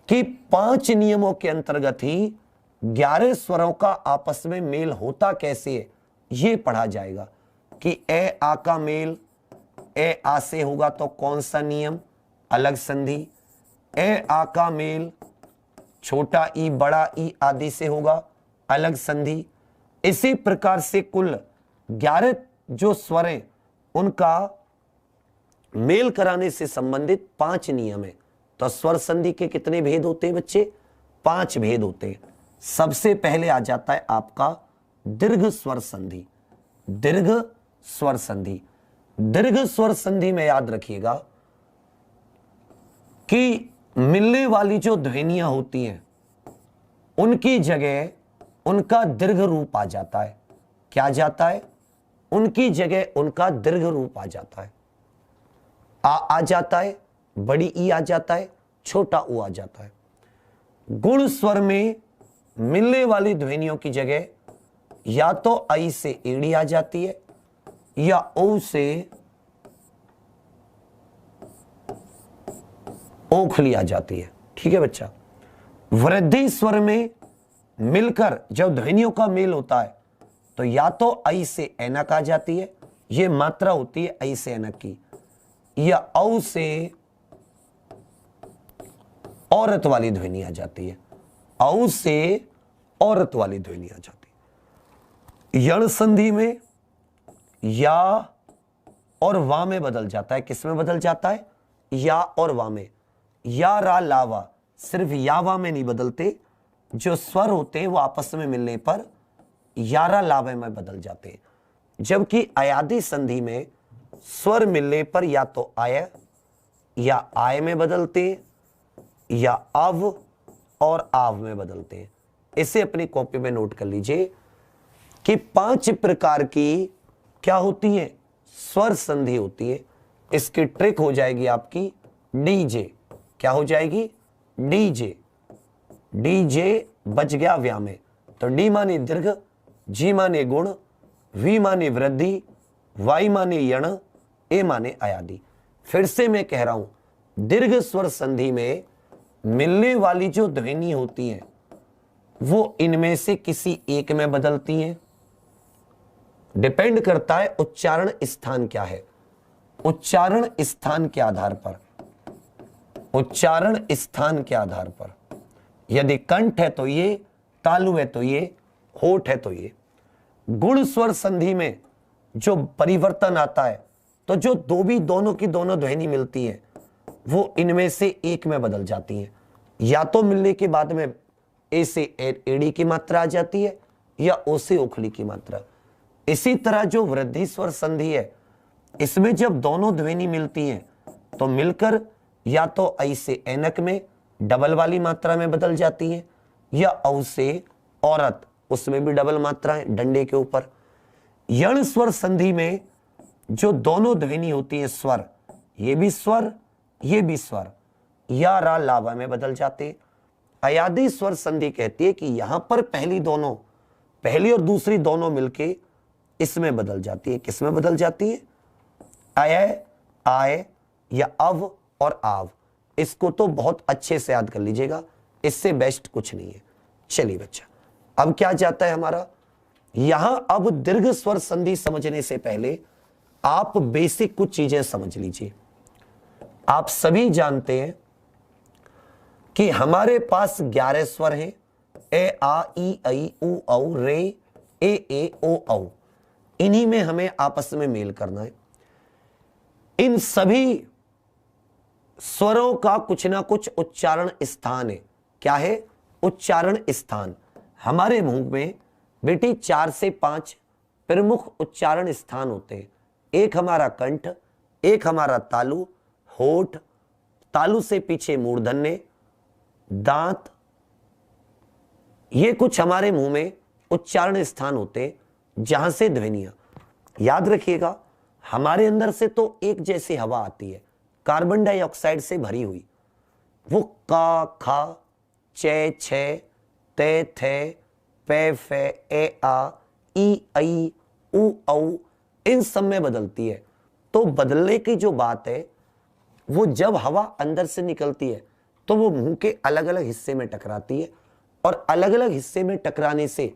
कि 5 नियमों के अंतर्गत ही 11 स्वरों का आपस में मेल होता कैसे है, यह पढ़ा जाएगा कि ए आ का मेल ए आ से होगा तो कौन सा नियम? अलग संधि। ए आ का मेल छोटा ई बड़ा ई आदि से होगा, अलग संधि। इसी प्रकार से कुल 11 जो स्वर हैं उनका मेल कराने से संबंधित 5 नियम है। तो स्वर संधि के कितने भेद होते हैं बच्चे? 5 भेद होते हैं। सबसे पहले आ जाता है आपका दीर्घ स्वर संधि। दीर्घ स्वर संधि, दीर्घ स्वर संधि में याद रखिएगा कि मिलने वाली जो ध्वनियां होती हैं उनकी जगह उनका दीर्घ रूप आ जाता है। क्या जाता है? उनकी जगह उनका दीर्घ रूप आ जाता है। आ जाता है, बड़ी ई आ जाता है, छोटा ऊ आ जाता है। गुण स्वर में मिलने वाली ध्वनियों की जगह या तो आई से एड़ी आ जाती है या ओ से ओखली आ जाती है। ठीक है बच्चा। वृद्धि स्वर में मिलकर जब ध्वनियों का मेल होता है तो या तो आई से ऐनक आ जाती है, यह मात्रा होती है आई से ऐनक की, या औ से औरत वाली ध्वनि आ जाती है। औ से औरत वाली ध्वनि आ जाती है। यण संधि में या और वा में बदल जाता है। किस में बदल जाता है? या और वा में। या रा लावा सिर्फ या वा में नहीं बदलते, जो स्वर होते हैं वो आपस में मिलने पर यारा लावे में बदल जाते हैं। जबकि अयादी संधि में स्वर मिलने पर या तो आय या आय में बदलते या अव और आव में बदलते हैं। इसे अपनी कॉपी में नोट कर लीजिए कि 5 प्रकार की क्या होती है? स्वर संधि होती है। इसकी ट्रिक हो जाएगी आपकी डीजे। क्या हो जाएगी? डीजे। डीजे बच गया व्या में, तो डी माने दीर्घ, जी माने गुण, वी माने वृद्धि, वाई माने यण, ए माने अयादी। फिर से मैं कह रहा हूं, दीर्घ स्वर संधि में मिलने वाली जो ध्वनि होती है वो इनमें से किसी एक में बदलती हैं। डिपेंड करता है उच्चारण स्थान क्या है। उच्चारण स्थान के आधार पर, उच्चारण स्थान के आधार पर, यदि कंठ है तो ये, तालु है तो ये, होठ है तो ये। गुण स्वर संधि में जो परिवर्तन आता है तो जो दोनों की दोनों ध्वनि मिलती है वो इनमें से एक में बदल जाती है। या तो मिलने के बाद में ए से एड़ी की मात्रा आ जाती है या ओ से ओखली की मात्रा। इसी तरह जो वृद्धि स्वर संधि है, इसमें जब दोनों ध्वनि मिलती हैं तो मिलकर या तो ऐ से ऐनक में डबल वाली मात्रा में बदल जाती है या औ से औरत, उसमें भी डबल मात्रा है डंडे के ऊपर। यण स्वर संधि में जो दोनों ध्वनि होती है स्वर, ये भी स्वर ये भी स्वर, या रा लावा में बदल जाते। अयादी स्वर संधि कहती है कि यहां पर पहली और दूसरी दोनों मिलके इसमें बदल जाती है। किस में बदल जाती है? अय, आय या अव और आव। इसको तो बहुत अच्छे से याद कर लीजिएगा, इससे बेस्ट कुछ नहीं है। चलिए बच्चा, अब क्या जाता है हमारा यहां। अब दीर्घ स्वर संधि समझने से पहले आप बेसिक कुछ चीजें समझ लीजिए। आप सभी जानते हैं कि हमारे पास 11 स्वर हैं। ए आ ई ऐ उ औ रे ए ओ औ, इन्हीं में हमें आपस में मेल करना है। इन सभी स्वरों का कुछ ना कुछ उच्चारण स्थान है। क्या है? उच्चारण स्थान। हमारे मुंह में बेटी 4 से 5 प्रमुख उच्चारण स्थान होते हैं। एक हमारा कंठ, एक हमारा तालु, होठ, तालु से पीछे मूर्धन्य, दांत, ये कुछ हमारे मुंह में उच्चारण स्थान होते हैं जहां से ध्वनियां। याद रखिएगा, हमारे अंदर से तो एक जैसी हवा आती है, कार्बन डाइऑक्साइड से भरी हुई। वो का, खा, चे, छे, ते, थे, पे, फे, ए, आ, ई, ऐ, उ, औ, इन सब में बदलती है। तो बदलने की जो बात है, वो जब हवा अंदर से निकलती है तो वो मुंह के अलग अलग हिस्से में टकराती है, और अलग अलग हिस्से में टकराने से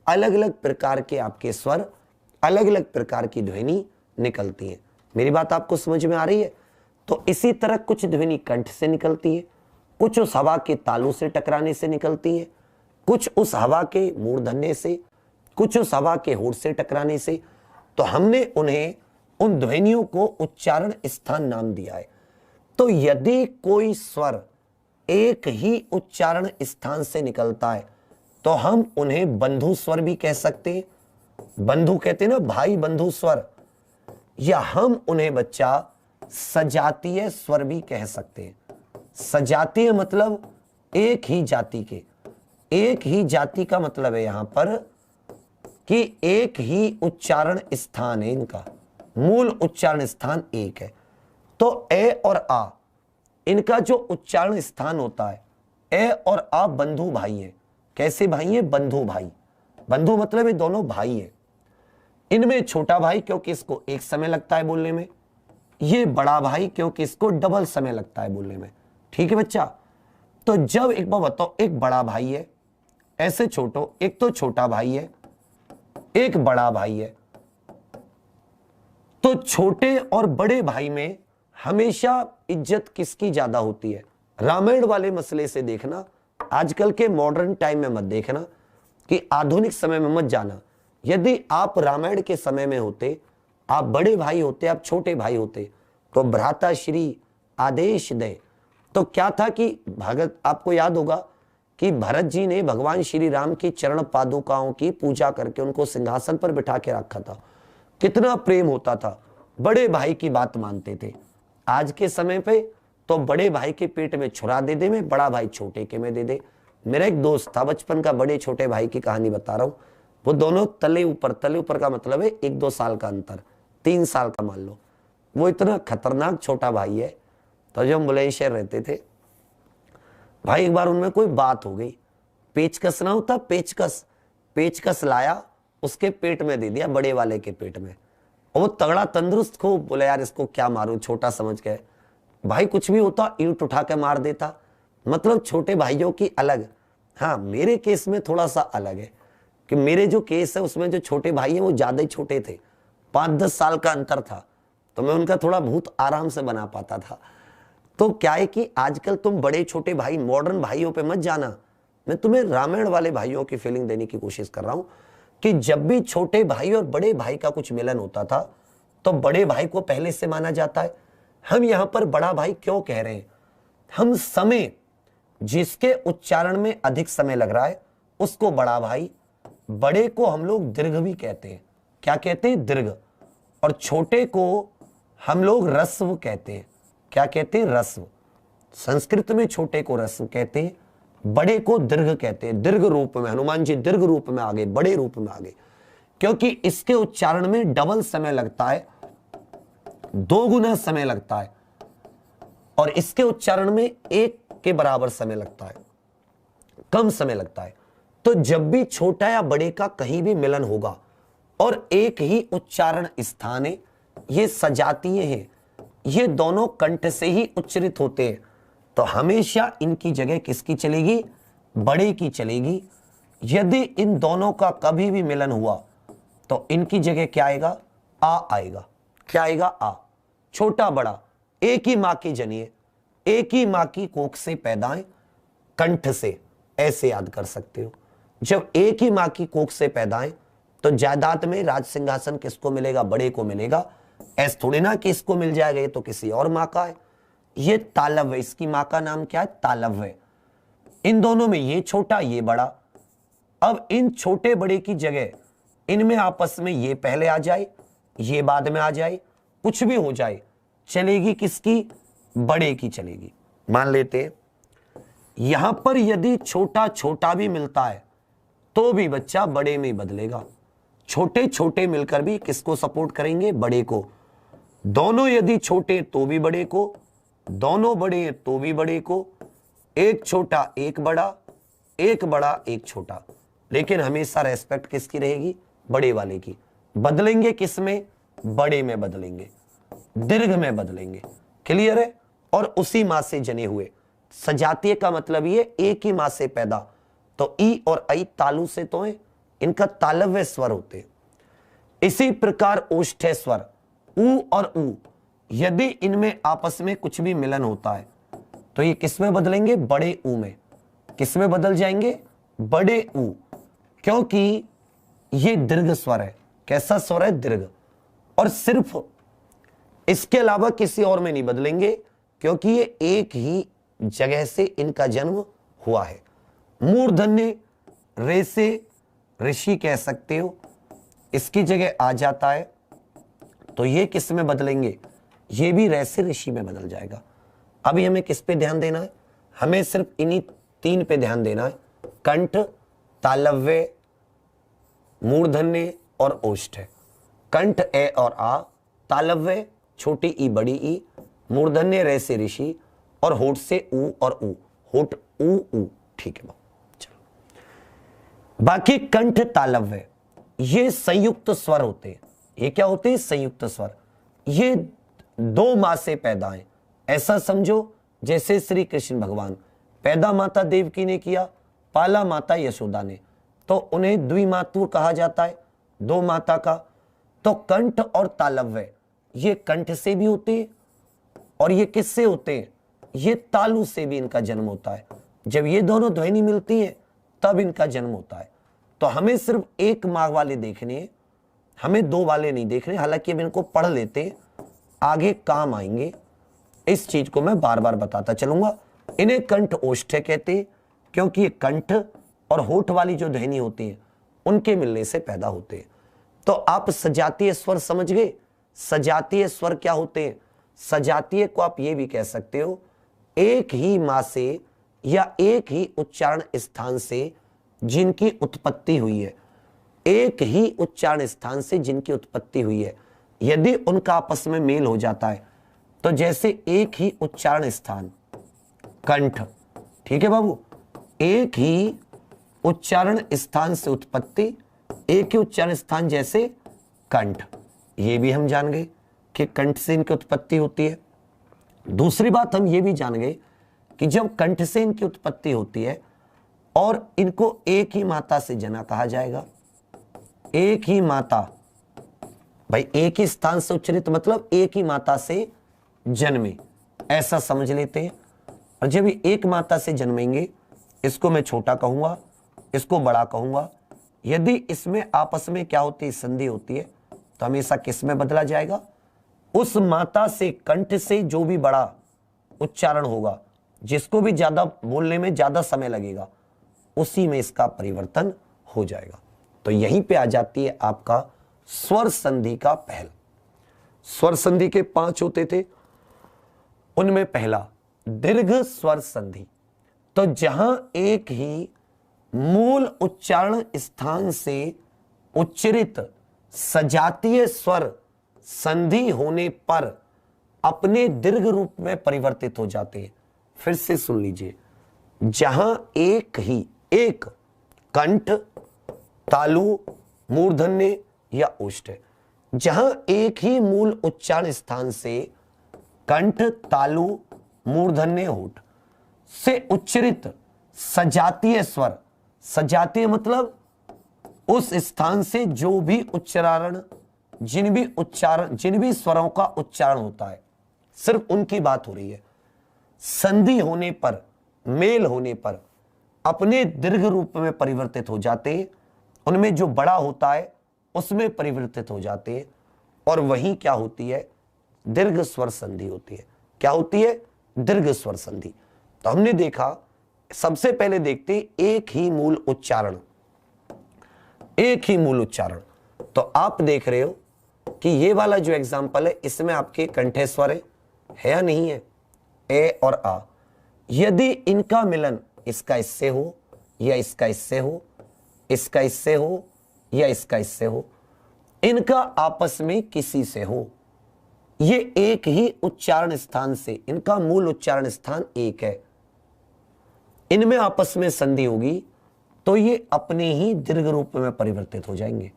अलग अलग प्रकार के आपके स्वर, अलग अलग प्रकार की ध्वनि निकलती है। मेरी बात आपको समझ में आ रही है? तो इसी तरह कुछ ध्वनि कंठ से निकलती है, कुछ उस हवा के तालु से टकराने से निकलती है, कुछ उस हवा के मूर्धन्य से, कुछ उस हवा के होठ से टकराने से। तो हमने उन्हें, उन ध्वनियों को उच्चारण स्थान नाम दिया है। तो यदि कोई स्वर एक ही उच्चारण स्थान से निकलता है तो हम उन्हें बंधु स्वर भी कह सकते हैं। बंधु कहते हैं ना, भाई बंधु स्वर, या हम उन्हें बच्चा सजातीय स्वर भी कह सकते हैं। सजातीय मतलब एक ही जाति के। एक ही जाति का मतलब है यहां पर कि एक ही उच्चारण स्थान है, इनका मूल उच्चारण स्थान एक है। तो ए और आ, इनका जो उच्चारण स्थान होता है, ए और आ बंधु भाई हैं। कैसे भाई हैं? बंधु भाई। बंधु मतलब ये दोनों भाई हैं। इनमें छोटा भाई क्योंकि इसको एक समय लगता है बोलने में, ये बड़ा भाई क्योंकि इसको डबल समय लगता है बोलने में। ठीक है बच्चा? तो जब एक बार बताओ, एक बड़ा भाई है, ऐसे छोटो, एक तो छोटा भाई है, एक बड़ा भाई है, तो छोटे और बड़े भाई में हमेशा इज्जत किसकी ज्यादा होती है? रामायण वाले मसले से देखना, आजकल के मॉडर्न टाइम में मत देखना, कि आधुनिक समय में मत जाना। यदि आप रामायण के समय में होते, आप बड़े भाई होते, आप छोटे भाई होते, तो भ्राता श्री आदेश दे। तो क्या था कि भगत, आपको याद होगा कि भरत जी ने भगवान श्री राम की चरण पादुकाओं की पूजा करके उनको सिंहासन पर बिठा के रखा था। कितना प्रेम होता था, बड़े भाई की बात मानते थे। आज के समय पे तो बड़े भाई के पेट में छुरा दे दे में, बड़ा भाई छोटे के में दे दे। मेरा एक दोस्त था बचपन का, बड़े छोटे भाई की कहानी बता रहा हूं। वो दोनों तले ऊपर का मतलब है 1-2 साल का अंतर, 3 साल का मान लो। वो इतना खतरनाक छोटा भाई है। तो जब हम बुलंदशहर रहते थे भाई, एक बार उनमें कोई बात हो गई, पेचकस ना होता, पेचकस लाया, उसके पेट में दे दिया, बड़े वाले के पेट में। और वो तगड़ा तंदुरुस्त खूब, बोले यार इसको क्या मारूं, छोटा समझ के। भाई कुछ भी होता ईंट उठा के मार देता। मतलब छोटे भाइयों की अलग। हाँ, मेरे केस में थोड़ा सा अलग है कि मेरे जो केस है उसमें जो छोटे भाई हैं वो ज्यादा ही छोटे थे, 5-10 साल का अंतर था, तो मैं उनका थोड़ा बहुत आराम से बना पाता था। तो क्या है कि आजकल तुम बड़े छोटे भाई, मॉडर्न भाइयों पे मत जाना। मैं तुम्हें रामायण वाले भाइयों की फीलिंग देने की कोशिश कर रहा हूं कि जब भी छोटे भाई और बड़े भाई का कुछ मिलन होता था तो बड़े भाई को पहले से माना जाता है। हम यहां पर बड़ा भाई क्यों कह रहे हैं? हम समय, जिसके उच्चारण में अधिक समय लग रहा है उसको बड़ा भाई, बड़े को हम लोग दीर्घ भी कहते हैं। क्या कहते हैं? दीर्घ। और छोटे को हम लोग रस्व कहते हैं। क्या कहते हैं? रस्व। संस्कृत में छोटे को रस्व कहते हैं, बड़े को दीर्घ कहते हैं। दीर्घ रूप में, हनुमान जी दीर्घ रूप में आ गए, बड़े रूप में आ गए, क्योंकि इसके उच्चारण में डबल समय लगता है, 2 गुना समय लगता है, और इसके उच्चारण में 1 के बराबर समय लगता है, कम समय लगता है। तो जब भी छोटा या बड़े का कहीं भी मिलन होगा और एक ही उच्चारण स्थान है, ये सजातीय हैं, ये दोनों कंठ से ही उच्चरित होते हैं, तो हमेशा इनकी जगह किसकी चलेगी? बड़े की चलेगी। यदि इन दोनों का कभी भी मिलन हुआ तो इनकी जगह क्या आएगा? आ आएगा। क्या आएगा? आ। छोटा बड़ा एक ही मां की जनिए, एक ही मां की कोख से पैदा है, कंठ से, ऐसे याद कर सकते हो। जब एक ही मां की कोख से पैदा है तो जायदाद में राज सिंहासन किसको मिलेगा? बड़े को मिलेगा। ऐस थोड़ी ना कि इसको मिल जाएगा, ये तो किसी और माँ का है। ये तालव्य, इसकी माँ का नाम क्या है? तालव्य। इन दोनों में ये छोटा ये बड़ा। अब इन छोटे बड़े की जगह इनमें आपस में ये पहले आ जाए, ये बाद में आ जाए, कुछ भी हो जाए, चलेगी किसकी? बड़े की चलेगी। मान लेते हैं यहां पर यदि छोटा छोटा भी मिलता है तो भी बच्चा बड़े में बदलेगा। छोटे छोटे मिलकर भी किसको सपोर्ट करेंगे? बड़े को। दोनों यदि छोटे तो भी बड़े को, दोनों बड़े तो भी बड़े को, एक छोटा एक बड़ा, एक बड़ा एक छोटा, लेकिन हमेशा रेस्पेक्ट किसकी रहेगी? बड़े वाले की। बदलेंगे किस में? बड़े में बदलेंगे, दीर्घ में बदलेंगे। क्लियर है? और उसी मां से जने हुए। सजातीय का मतलब ये एक ही मां से पैदा, तो ई और आई तालु से तो है, इनका तालव्य स्वर होते हैं। इसी प्रकार ओष्ठ्य स्वर ऊ और ऊ, यदि इनमें आपस में कुछ भी मिलन होता है तो ये किस में बदलेंगे? बड़े ऊ में। किस में बदल जाएंगे? बड़े ऊ, क्योंकि ये दीर्घ स्वर है। कैसा स्वर है? दीर्घ। और सिर्फ इसके अलावा किसी और में नहीं बदलेंगे, क्योंकि ये एक ही जगह से इनका जन्म हुआ है। मूर्धन्य रे से ऋषि कह सकते हो, इसकी जगह आ जाता है तो ये किस में बदलेंगे? ये भी रे से ऋषि में बदल जाएगा। अभी हमें किस पे ध्यान देना है? हमें सिर्फ इन्हीं तीन पे ध्यान देना है, कंठ, तालव्य, मूर्धन्य और ओष्ठ्य। कंठ ए और आ, तालव्य छोटी ई बड़ी ई, मूर्धन्य रे से ऋषि, और होठ से ऊ और ऊ, होठ ऊ ऊ। ठीक है, चलो। बाकी कंठ तालव्य ये संयुक्त स्वर होते हैं। ये क्या होते हैं? संयुक्त स्वर। ये दो मां से पैदा है। ऐसा समझो जैसे श्री कृष्ण भगवान पैदा माता देवकी ने किया, पाला माता यशोदा ने, तो उन्हें द्विमातृ कहा जाता है, दो माता का। तो कंठ और तालव्य ये कंठ से भी होते हैं और ये किससे होते हैं? ये तालु से भी इनका जन्म होता है। जब ये दोनों ध्वनि मिलती है तब इनका जन्म होता है। तो हमें सिर्फ एक माँ वाले देखने हैं, हमें दो वाले नहीं देखने। हालांकि अब इनको पढ़ लेते हैं, आगे काम आएंगे। इस चीज को मैं बार बार बताता चलूंगा। इन्हें कंठ ओष्ठ्य कहते हैं, क्योंकि ये कंठ और होठ वाली जो ध्वनि होती है उनके मिलने से पैदा होते हैं। तो आप सजातीय स्वर समझ गए। सजातीय स्वर क्या होते हैं? सजातीय को आप ये भी कह सकते हो, एक ही मां से या एक ही उच्चारण स्थान से जिनकी उत्पत्ति हुई है, एक ही उच्चारण स्थान से जिनकी उत्पत्ति हुई है, यदि उनका आपस में मेल हो जाता है तो जैसे एक ही उच्चारण स्थान कंठ, ठीक है बाबू, एक ही उच्चारण स्थान से उत्पत्ति, एक ही उच्चारण स्थान जैसे कंठ, ये भी हम जान गए कि कंठ से इनकी उत्पत्ति होती है। दूसरी बात हम ये भी जान गए कि जब कंठ से इनकी उत्पत्ति होती है और इनको एक ही माता से जना कहा जाएगा। एक ही माता, भाई एक ही स्थान से उच्चरित मतलब एक ही माता से जन्मे, ऐसा समझ लेते हैं। और जब ये एक माता से जन्मेंगे, इसको मैं छोटा कहूंगा, इसको बड़ा कहूंगा। यदि इसमें आपस में क्या होती है? संधि होती है, तो हमेशा किस में बदला जाएगा? उस माता से, कंठ से जो भी बड़ा उच्चारण होगा, जिसको भी ज्यादा बोलने में ज्यादा समय लगेगा, उसी में इसका परिवर्तन हो जाएगा। तो यहीं पे आ जाती है आपका स्वर संधि का पहल। स्वर संधि के 5 होते थे, उनमें पहला दीर्घ स्वर संधि। तो जहां एक ही मूल उच्चारण स्थान से उच्चरित सजातीय स्वर संधि होने पर अपने दीर्घ रूप में परिवर्तित हो जाते हैं। फिर से सुन लीजिए, जहां एक ही, एक कंठ, तालु, मूर्धन्य या ओष्ठ्य, जहां एक ही मूल उच्चारण स्थान से कंठ, तालु, मूर्धन्य, होठ से उच्चरित सजातीय स्वर, सजातीय मतलब उस स्थान से जो भी उच्चारण, जिन भी स्वरों का उच्चारण होता है, सिर्फ उनकी बात हो रही है। संधि होने पर, मेल होने पर अपने दीर्घ रूप में परिवर्तित हो जाते हैं। उनमें जो बड़ा होता है उसमें परिवर्तित हो जाते हैं और वहीं क्या होती है, दीर्घ स्वर संधि होती है। क्या होती है, दीर्घ स्वर संधि। तो हमने देखा, सबसे पहले देखते एक ही मूल उच्चारण, एक ही मूल उच्चारण। तो आप देख रहे हो कि ये वाला जो एग्जाम्पल है इसमें आपके कंठे स्वर है या नहीं है, ए और आ। यदि इनका मिलन इसका इससे हो या इसका इससे हो, इसका इससे हो या इसका इससे हो, इनका आपस में किसी से हो, ये एक ही उच्चारण स्थान से, इनका मूल उच्चारण स्थान एक है, इनमें आपस में संधि होगी तो ये अपने ही दीर्घ रूप में परिवर्तित हो जाएंगे,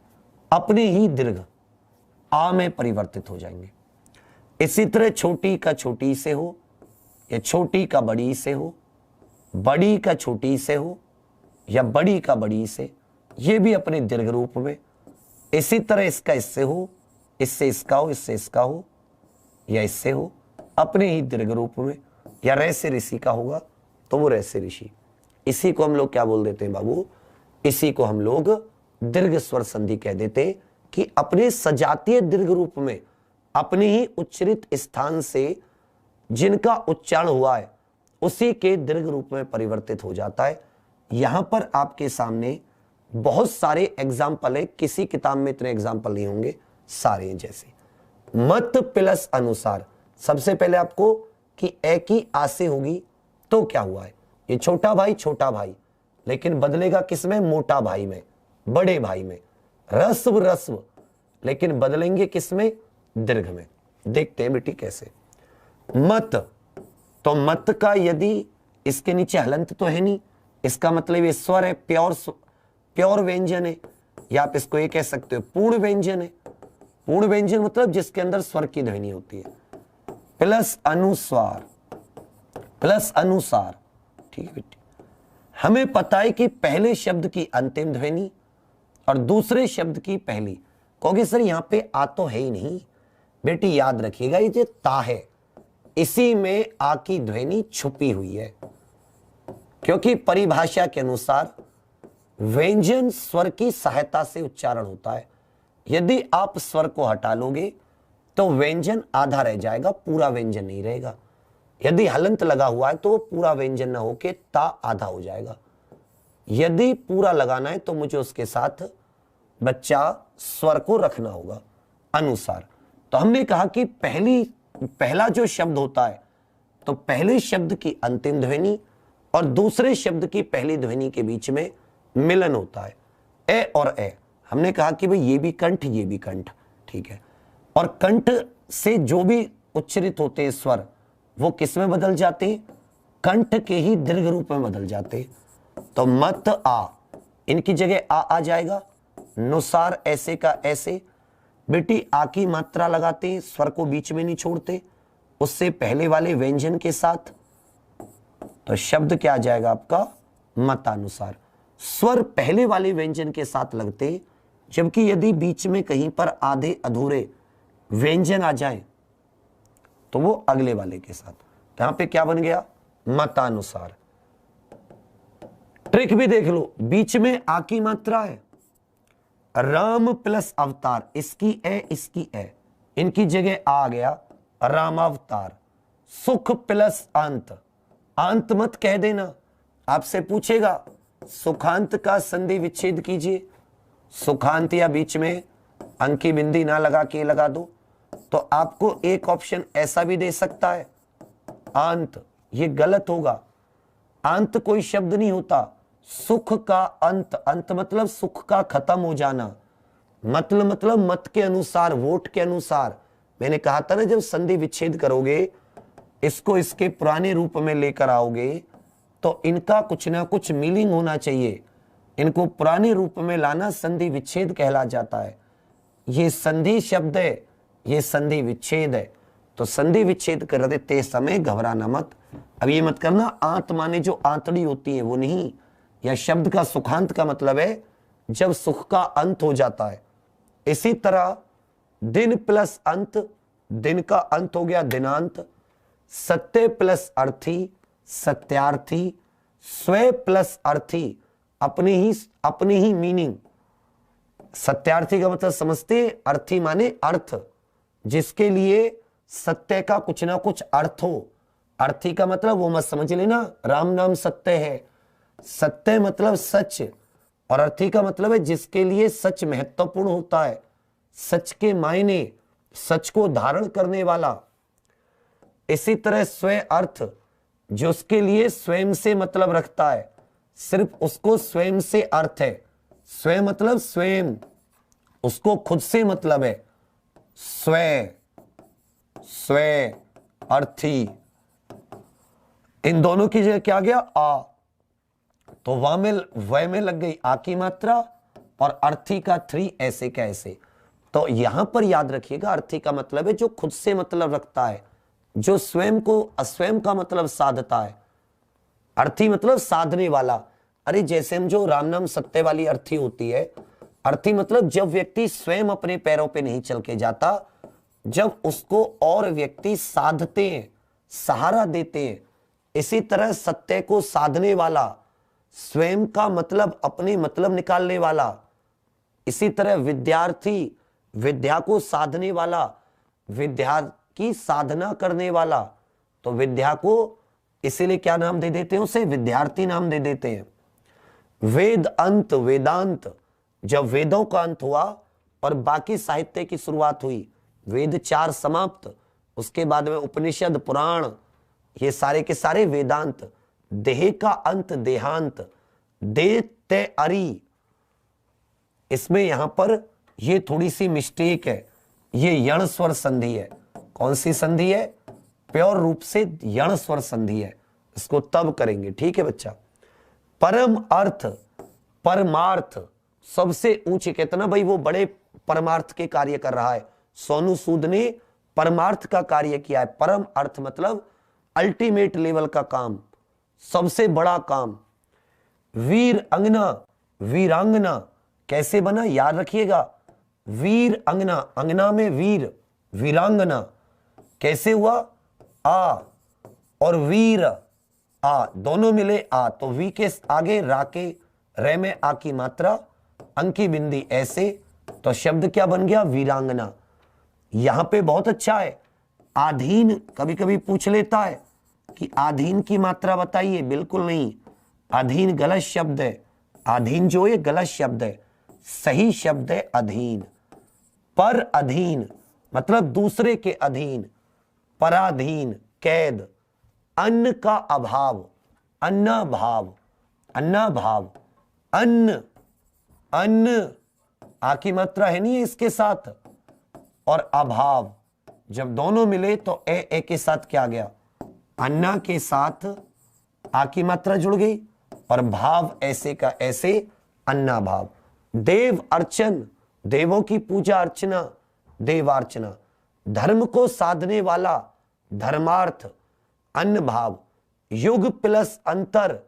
अपने ही दीर्घ आ में परिवर्तित हो जाएंगे। इसी तरह छोटी का छोटी से हो या छोटी का बड़ी से हो, बड़ी का छोटी से हो या बड़ी का बड़ी से, ये भी अपने दीर्घ रूप में। इसी तरह इसका इससे हो, इससे इसका हो, इससे इसका हो या इससे हो, अपने ही दीर्घ रूप में। या रे से ऋषि का होगा तो वो रे से ऋषि। इसी को हम लोग क्या बोल देते हैं बाबू, इसी को हम लोग दीर्घ स्वर संधि कह देते हैं कि अपने सजातीय दीर्घ रूप में, अपने ही उच्चरित स्थान से जिनका उच्चारण हुआ है उसी के दीर्घ रूप में परिवर्तित हो जाता है। यहां पर आपके सामने बहुत सारे एग्जाम्पल है, किसी किताब में इतने एग्जाम्पल नहीं होंगे, सारे हैं। जैसे मत प्लस अनुसार, सबसे पहले आपको कि ए की आसे होगी तो क्या हुआ है, ये छोटा भाई लेकिन बदलेगा किसमें, मोटा भाई में, बड़े भाई में। रस्व रस्व, लेकिन बदलेंगे किसमें, दीर्घ में। देखते हैं बेटी कैसे। मत, तो मत का यदि इसके नीचे हलंत तो है नहीं, इसका मतलब ये स्वर है, प्योर व्यंजन है, या आप इसको ये कह सकते हो पूर्ण व्यंजन है। पूर्ण व्यंजन मतलब जिसके अंदर स्वर की ध्वनि होती है। प्लस अनुस्वार, प्लस अनुसार, ठीक है बेटी। हमें पता है कि पहले शब्द की अंतिम ध्वनि और दूसरे शब्द की पहली। कहोगे सर यहां पे आ तो है ही नहीं, बेटी याद रखिएगा ये जो ता है इसी में आ की ध्वनि छुपी हुई है, क्योंकि परिभाषा के अनुसार व्यंजन स्वर की सहायता से उच्चारण होता है। यदि आप स्वर को हटा लोगे तो व्यंजन आधा रह जाएगा, पूरा व्यंजन नहीं रहेगा। यदि हलंत लगा हुआ है तो वो पूरा व्यंजन ना होके ता आधा हो जाएगा। यदि पूरा लगाना है तो मुझे उसके साथ बच्चा स्वर को रखना होगा अनुसार। तो हमने कहा कि पहला जो शब्द होता है तो पहले शब्द की अंतिम ध्वनि और दूसरे शब्द की पहली ध्वनि के बीच में मिलन होता है, ए और ए। हमने कहा कि भाई ये भी कंठ, ये भी कंठ, ठीक है। और कंठ से जो भी उच्चरित होते हैं स्वर वो किस में बदल जाते हैं, कंठ के ही दीर्घ रूप में बदल जाते हैं। तो मत आ, इनकी जगह आ जाएगा। नुसार ऐसे का ऐसे, बेटी आ की मात्रा लगाते हैं, स्वर को बीच में नहीं छोड़ते, उससे पहले वाले व्यंजन के साथ। तो शब्द क्या आ जाएगा आपका, मतानुसार। स्वर पहले वाले व्यंजन के साथ लगते, जबकि यदि बीच में कहीं पर आधे अधूरे व्यंजन आ जाए तो वो अगले वाले के साथ। तो यहां पे क्या बन गया, मतानुसार। ट्रिक भी देख लो, बीच में आ की मात्रा है, राम प्लस अवतार, इसकी ए इसकी ए, इनकी जगह आ गया रामावतार। सुख प्लस अंत, अंत मत कह देना, आपसे पूछेगा सुखांत का संधि विच्छेद कीजिए। सुखांत या बीच में अंकी बिंदी ना लगा के लगा दो, तो आपको एक ऑप्शन ऐसा भी दे सकता है अंत, ये गलत होगा। अंत कोई शब्द नहीं होता, सुख का अंत, अंत मतलब सुख का खत्म हो जाना, मतलब मत के अनुसार, वोट के अनुसार। मैंने कहा था ना जब संधि विच्छेद करोगे, इसको इसके पुराने रूप में लेकर आओगे तो इनका कुछ ना कुछ मीनिंग होना चाहिए। इनको पुराने रूप में लाना संधि विच्छेद कहला जाता है। ये संधि शब्द है, ये संधि विच्छेद है। तो संधि विच्छेद कर देते समय घबराना मत। अब ये मत करना आंत माने जो आंतड़ी होती है वो नहीं, या शब्द का सुखांत का मतलब है जब सुख का अंत हो जाता है। इसी तरह दिन प्लस अंत, दिन का अंत हो गया दिनांत। सत्य प्लस अर्थी, सत्यार्थी। स्वय प्लस अर्थी, अपने ही मीनिंग। सत्यार्थी का मतलब समझते, अर्थी माने अर्थ, जिसके लिए सत्य का कुछ ना कुछ अर्थ हो। अर्थी का मतलब वो मत समझ लेना राम नाम सत्य है, सत्य मतलब सच, और अर्थी का मतलब है जिसके लिए सच महत्वपूर्ण होता है, सच के मायने, सच को धारण करने वाला। इसी तरह स्वयं अर्थ, जो उसके लिए स्वयं से मतलब रखता है, सिर्फ उसको स्वयं से अर्थ है। स्वयं मतलब स्वयं, उसको खुद से मतलब है, स्वयं, स्वयं अर्थी। इन दोनों की जगह क्या गया, आ, तो वह में लग गई आ की मात्रा, और अर्थी का 3 ऐसे का ऐसे। तो यहां पर याद रखिएगा, अर्थी का मतलब है जो खुद से मतलब रखता है, जो स्वयं को अस्वयं का मतलब साधता है। अर्थी मतलब साधने वाला। अरे जैसे हम जो राम नाम सत्य वाली अर्थी होती है, अर्थी मतलब जब व्यक्ति स्वयं अपने पैरों पे नहीं चल के जाता, जब उसको और व्यक्ति साधते हैं, सहारा देते हैं। इसी तरह सत्य को साधने वाला, स्वयं का मतलब अपने मतलब निकालने वाला। इसी तरह विद्यार्थी, विद्या को साधने वाला, विद्या की साधना करने वाला। तो विद्या को इसीलिए क्या नाम दे देते हैं, उसे विद्यार्थी नाम दे देते हैं। वेद अंत, वेदांत, जब वेदों का अंत हुआ और बाकी साहित्य की शुरुआत हुई, वेद 4 समाप्त, उसके बाद में उपनिषद, पुराण, ये सारे के सारे वेदांत। देह का अंत देहांत, दे ते अरी, इसमें यहां पर ये थोड़ी सी मिस्टेक है, ये यण स्वर संधि है। कौन सी संधि है, प्योर रूप से यण स्वर संधि है, इसको तब करेंगे, ठीक है बच्चा। परम अर्थ, परमार्थ, सबसे ऊंचे, कहते ना भाई वो बड़े परमार्थ के कार्य कर रहा है, सोनू सूद ने परमार्थ का कार्य किया है। परम अर्थ मतलब अल्टीमेट लेवल का काम, सबसे बड़ा काम। वीर अंगना, वीरांगना कैसे बना, याद रखिएगा, वीर अंगना, अंगना में वीर, वीरांगना कैसे हुआ, आ और वीर, आ दोनों मिले आ, तो वी के आगे रा के रे में आ की मात्रा, अंक की बिंदी ऐसे, तो शब्द क्या बन गया, वीरांगना। यहां पे बहुत अच्छा है, आधीन कभी कभी पूछ लेता है कि आधीन की मात्रा बताइए, बिल्कुल नहीं, अधीन गलत शब्द है। अधीन जो है गलत शब्द है, सही शब्द है अधीन। पर अधीन मतलब दूसरे के अधीन, पराधीन कैद। अन्न का अभाव, अन्ना भाव, अन्ना भाव, अन्न, अन्न आ की मात्रा है नहीं इसके साथ, और अभाव जब दोनों मिले तो ए के साथ क्या गया, अन्ना के साथ आ की मात्रा जुड़ गई, और भाव ऐसे का ऐसे, अन्ना भाव। देव अर्चन, देवों की पूजा अर्चना, देवार्चना। धर्म को साधने वाला, धर्मार्थ, अन्न भाव। युग प्लस अंतर,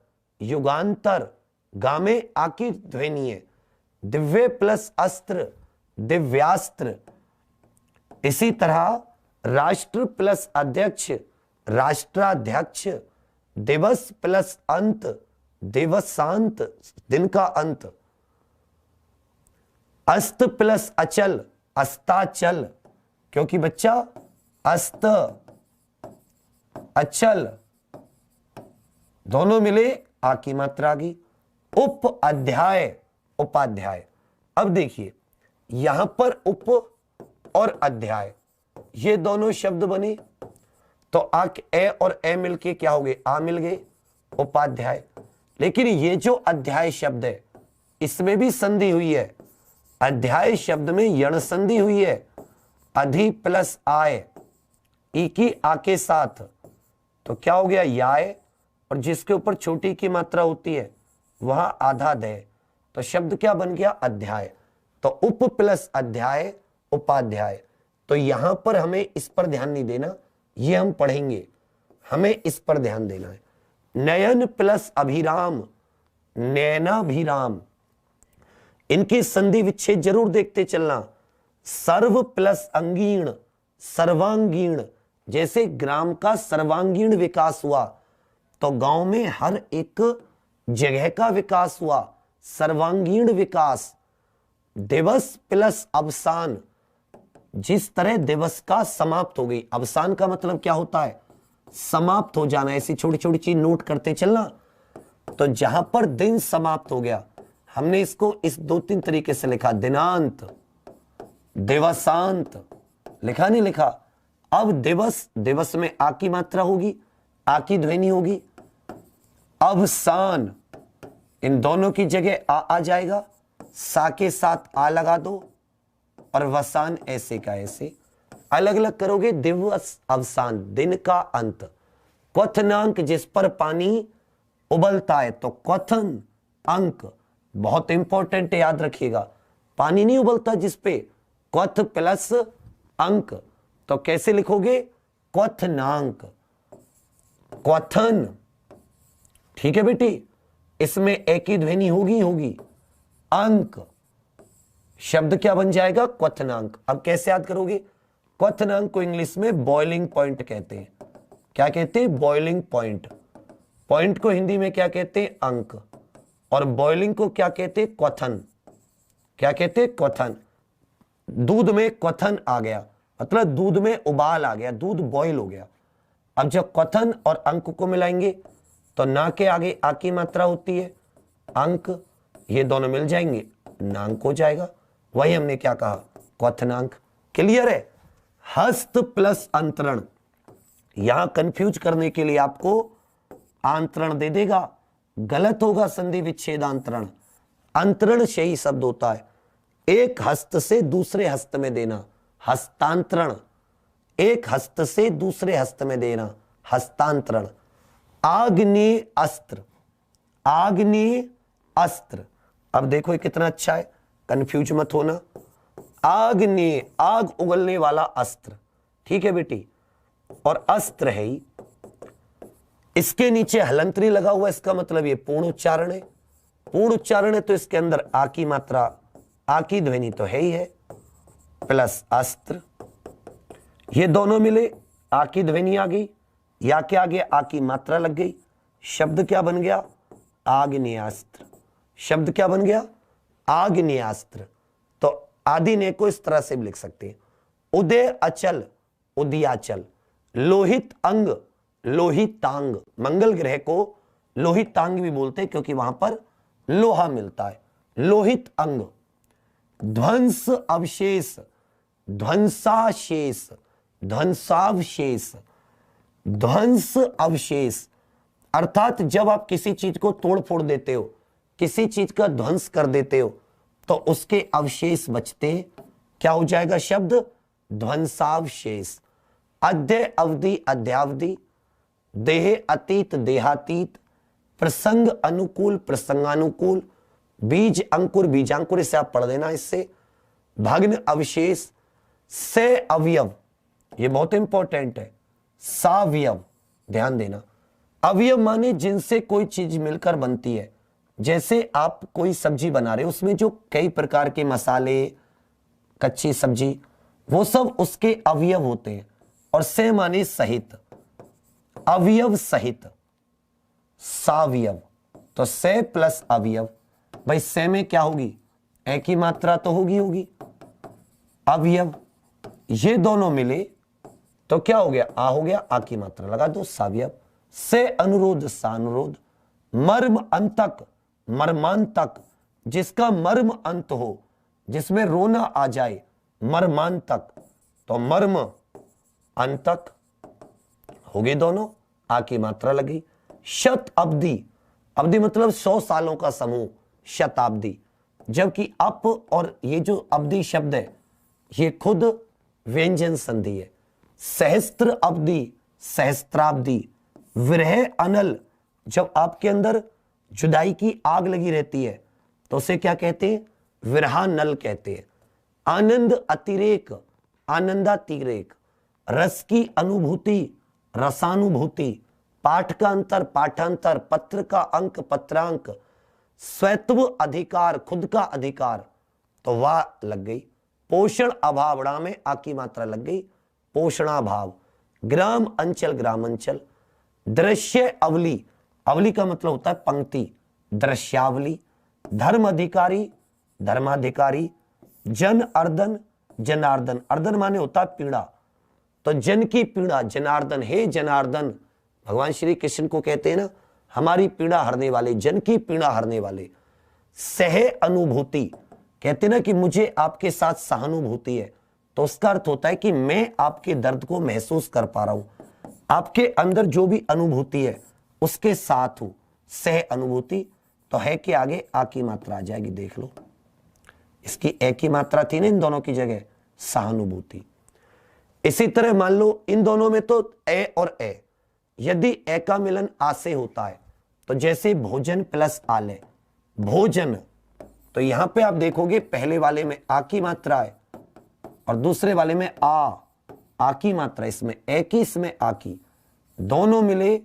युगांतर, गामे आकी ध्वनि है। दिव्य प्लस अस्त्र, दिव्यास्त्र। इसी तरह राष्ट्र प्लस अध्यक्ष, राष्ट्राध्यक्ष। दिवस प्लस अंत, दिवसांत, दिन का अंत। अस्त प्लस अचल, अस्ताचल, क्योंकि बच्चा अस्त अचल दोनों मिले आ की मात्रा की। उप अध्याय, उपाध्याय। अब देखिए यहां पर उप और अध्याय ये दोनों शब्द बने, तो आ ए और ए मिलके क्या हो गए, आ मिल गए, उपाध्याय। लेकिन ये जो अध्याय शब्द है इसमें भी संधि हुई है। अध्याय शब्द में यण संधि हुई है, अधि प्लस आय, ई की आ के साथ, तो क्या हो गया याय, और जिसके ऊपर छोटी की मात्रा होती है वहां आधा दय, तो शब्द क्या बन गया, अध्याय। तो उप प्लस अध्याय, उपाध्याय। तो यहां पर हमें इस पर ध्यान नहीं देना, ये हम पढ़ेंगे, हमें इस पर ध्यान देना है। नयन प्लस अभिराम, नयनाभिराम। इनकी संधि विच्छेद जरूर देखते चलना। सर्व प्लस अंगीण, सर्वांगीण। जैसे ग्राम का सर्वांगीण विकास हुआ तो गांव में हर एक जगह का विकास हुआ, सर्वांगीण विकास। दिवस प्लस अवसान, जिस तरह दिवस का समाप्त हो गई, अवसान का मतलब क्या होता है, समाप्त हो जाना। ऐसी छोटी छोटी चीज नोट करते चलना। तो जहां पर दिन समाप्त हो गया, हमने इसको इस 2-3 तरीके से लिखा, दिनांत, दिवसांत, लिखा नहीं लिखा। अब दिवस, दिवस में आ की मात्रा होगी, आ की ध्वनि होगी। अवसान, इन दोनों की जगह आ जाएगा, सा के साथ आ लगा दो, और वसान ऐसे का ऐसे अलग अलग करोगे। दिवस अवसान, दिन का अंत। क्वथनांक, जिस पर पानी उबलता है, तो क्वथन अंक बहुत इंपॉर्टेंट है, याद रखिएगा। पानी नहीं उबलता जिस पे, क्वथ प्लस अंक, तो कैसे लिखोगे, क्वथनांक, क्वथन। ठीक है बेटी, इसमें एक ही ध्वनि होगी होगी। अंक शब्द क्या बन जाएगा, क्वथनांक। अब कैसे याद करोगे, क्वथनांक को इंग्लिश में बॉइलिंग पॉइंट कहते हैं। क्या कहते हैं, बॉइलिंग पॉइंट। पॉइंट को हिंदी में क्या कहते हैं, अंक। और बॉइलिंग को क्या कहते हैं, क्वथन। क्या कहते हैं, क्वथन। दूध में क्वथन आ गया, मतलब दूध में उबाल आ गया, दूध बॉईल हो गया। अब जब क्वथन और अंक को मिलाएंगे तो ना के आगे आ की मात्रा होती है, अंक, ये दोनों मिल जाएंगे, नांक हो जाएगा। वही हमने क्या कहा, क्वथनांक। क्लियर है। हस्त प्लस अंतरण, यहां कंफ्यूज करने के लिए आपको आंतरण दे देगा, गलत होगा संधि विच्छेद अंतरण। अंतरण से ही शब्द होता है, एक हस्त से दूसरे हस्त में देना, हस्तांतरण। एक हस्त से दूसरे हस्त में देना, हस्तांतरण। आग्नेय अस्त्र, आग्नेय अस्त्र। अब देखो ये कितना अच्छा है, कंफ्यूज मत होना। आग्नेय, आग उगलने वाला अस्त्र, ठीक है बेटी, और अस्त्र है ही। इसके नीचे हलंतरी लगा हुआ, इसका मतलब ये पूर्ण उच्चारण है। पूर्ण उच्चारण है तो इसके अंदर आ की मात्रा, आ की ध्वनि तो है ही है, प्लस अस्त्र। ये दोनों मिले, आ की ध्वनि आ गई, या के आगे आ की मात्रा लग गई, शब्द क्या बन गया, आग्नेयास्त्र। शब्द क्या बन गया, आग्नेयास्त्र। तो आदि ने को इस तरह से भी लिख सकते हैं, उदय अचल, उदयाचल। लोहित अंग, लोहितांग। मंगल ग्रह को लोहितांग भी बोलते हैं क्योंकि वहां पर लोहा मिलता है, लोहित अंग। ध्वंस अवशेष, ध्वंसाशेष, ध्वंसावशेष। ध्वंस अवशेष अर्थात जब आप किसी चीज को तोड़ फोड़ देते हो, किसी चीज का ध्वंस कर देते हो, तो उसके अवशेष बचते हैं। क्या हो जाएगा शब्द, ध्वंसावशेष। अध्याय अवधि, अध्यावधि। देह अतीत, देहातीत। प्रसंग अनुकूल, प्रसंगानुकूल। बीज अंकुर, बीजांकुर, इसे आप पढ़ देना इससे। भग्न अवशेष। से अवयव, ये बहुत इंपॉर्टेंट है, सावयव, ध्यान देना। अवयव माने जिनसे कोई चीज मिलकर बनती है। जैसे आप कोई सब्जी बना रहे हो, उसमें जो कई प्रकार के मसाले, कच्ची सब्जी, वो सब उसके अवयव होते हैं। और से माने सहित, अवयव सहित, सावयव। तो से प्लस अवयव, भाई से में क्या होगी, एक ही मात्रा तो होगी होगी, अवयव। ये दोनों मिले तो क्या हो गया, आ हो गया, आ की मात्रा लगा दो, सावयव। से अनुरोध, सानुरोध। मर्म अंतक, मर्मांतक। जिसका मर्म अंत हो, जिसमें रोना आ जाए, मर्मांतक। तो मर्म अंतक हो गए दोनों, आ की मात्रा लगी। शत अवधि, अवधि मतलब 100 सालों का समूह, शताब्दी। जबकि अप और ये जो अवधि शब्द है, ये खुद व्यंजन संधि है। सहस्त्र अवधि, सहस्त्राब्दी। विरह अनल, जब आपके अंदर जुदाई की आग लगी रहती है तो उसे क्या कहते हैं, विरहानल कहते हैं। आनंद अतिरेक, आनंदातिरेक। रस की अनुभूति, रसानुभूति। पाठ का अंतर, पाठांतर। पत्र का अंक, पत्रांक। स्वत्व अधिकार, खुद का अधिकार, तो वाह लग गई। पोषण अभाव, ड़ा में आ की मात्रा लग गई, पोषणाभाव। ग्राम अंचल, ग्रामांचल। दृश्य अवली, अवली का मतलब होता है पंक्ति, दृश्यावली। धर्म अधिकारी, धर्माधिकारी। जन अर्दन जनार्दन, अर्दन माने होता है पीड़ा, तो जन की पीड़ा जनार्दन, हे जनार्दन भगवान श्री कृष्ण को कहते हैं ना, हमारी पीड़ा हरने वाले, जन की पीड़ा हरने वाले। सह अनुभूति, कहते ना कि मुझे आपके साथ सहानुभूति है, तो उसका अर्थ होता है कि मैं आपके दर्द को महसूस कर पा रहा हूं, आपके अंदर जो भी अनुभूति है उसके साथ हूं। सह अनुभूति, तो है के आगे आ की मात्रा आ जाएगी, देख लो, इसकी ए की मात्रा थी ना इन दोनों की जगह, सहानुभूति। इसी तरह मान लो इन दोनों में तो ए और ए, यदि ए का मिलन आ से होता है तो जैसे भोजन प्लस आले, भोजन, तो यहां पे आप देखोगे पहले वाले में आ की मात्रा है और दूसरे वाले में आ की मात्रा, इसमें ए की इसमें आ की, दोनों मिले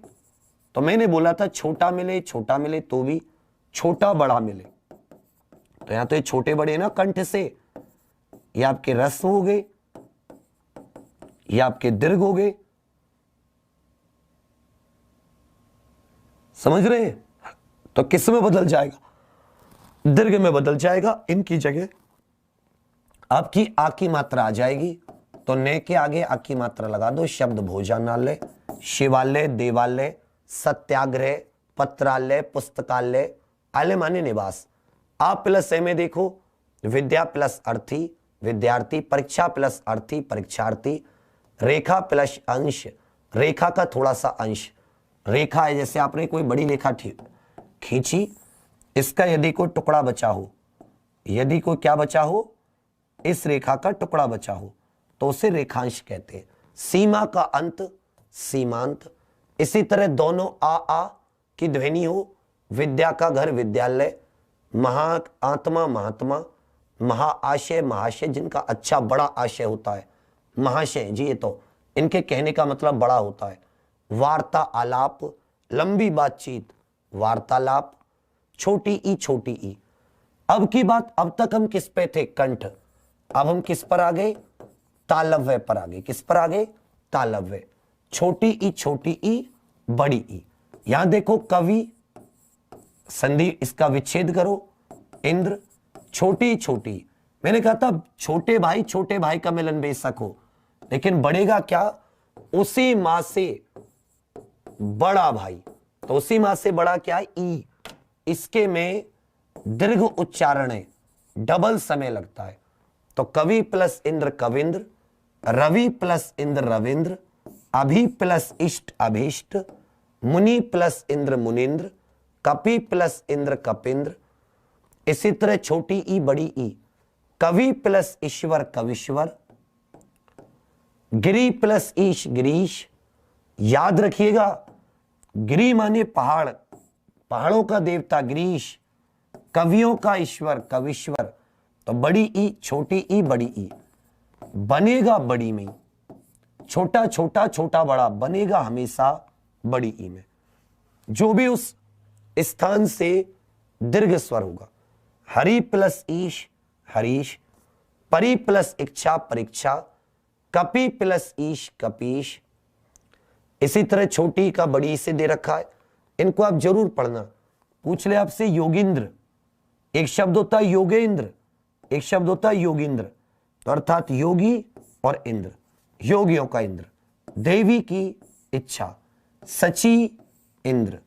तो मैंने बोला था छोटा मिले तो भी छोटा बड़ा मिले, तो यहां तो ये छोटे बड़े ना कंठ से, ये आपके रस्व हो गए, ये आपके दीर्घ हो गए, समझ रहे हैं? तो किस में बदल जाएगा? दीर्घ में बदल जाएगा, इनकी जगह आपकी आ की मात्रा आ जाएगी, तो ने के आगे आ की मात्रा लगा दो, शब्द भोजनालय, शिवालय, देवालय, सत्याग्रह, पत्रालय, पुस्तकालय, आलय माने निवास। आ प्लस ए में देखो, विद्या प्लस अर्थी विद्यार्थी, परीक्षा प्लस अर्थी परीक्षार्थी, रेखा प्लस अंश, रेखा का थोड़ा सा अंश, रेखा है जैसे आपने कोई बड़ी रेखा खींची, इसका यदि कोई टुकड़ा बचा हो, यदि कोई क्या बचा हो, इस रेखा का टुकड़ा बचा हो तो उसे रेखांश कहते हैं। सीमा का अंत सीमांत, इसी तरह दोनों आ की ध्वनि हो, विद्या का घर विद्यालय, महा आत्मा महात्मा, महाआशय महाशय, जिनका अच्छा बड़ा आशय होता है, महाशय जी, ये तो इनके कहने का मतलब बड़ा होता है। वार्ता आलाप, लंबी बातचीत वार्तालाप, छोटी ई। अब की बात, अब तक हम किस पे थे? कंठ। अब हम किस पर आ गए? तालव्य पर आ गए। किस पर आ गए? तालव्य। छोटी ई बड़ी ई। यहां देखो कवि, संधि इसका विच्छेद करो, इंद्र, छोटी। मैंने कहा था छोटे भाई का मिलन बेशक हो, लेकिन बढ़ेगा क्या? उसी मां से बड़ा भाई, तो उसी मां से बड़ा क्या है? ई। इसके में दीर्घ उच्चारण है, डबल समय लगता है, तो कवि प्लस इंद्र कविंद्र, रवि प्लस इंद्र रविंद्र, अभि प्लस इष्ट अभीष्ट, मुनि प्लस इंद्र मुनिंद्र, कपि प्लस इंद्र कपिंद्र। इसी तरह छोटी ई बड़ी ई, कवि प्लस ईश्वर कविश्वर, गिरी प्लस ईश गिरीश। याद रखिएगा, गिरी माने पहाड़, पहाड़ों का देवता गिरीश, कवियों का ईश्वर कविश्वर, तो बड़ी ई छोटी ई बड़ी ई बनेगा बड़ी में, छोटा बड़ा बनेगा हमेशा बड़ी ई में, जो भी उस स्थान से दीर्घ स्वर होगा। हरि प्लस ईश हरीश, परि प्लस इच्छा परीक्षा, कपि प्लस ईश कपीश। इसी तरह छोटी का बड़ी से दे रखा है, इनको आप जरूर पढ़ना। पूछ ले आपसे योगिंद्र, एक शब्द होता है योगेंद्र, एक शब्द होता है योगिंद्र, तो अर्थात योगी और इंद्र, योगियों का इंद्र। देवी की इच्छा, सची इंद्र,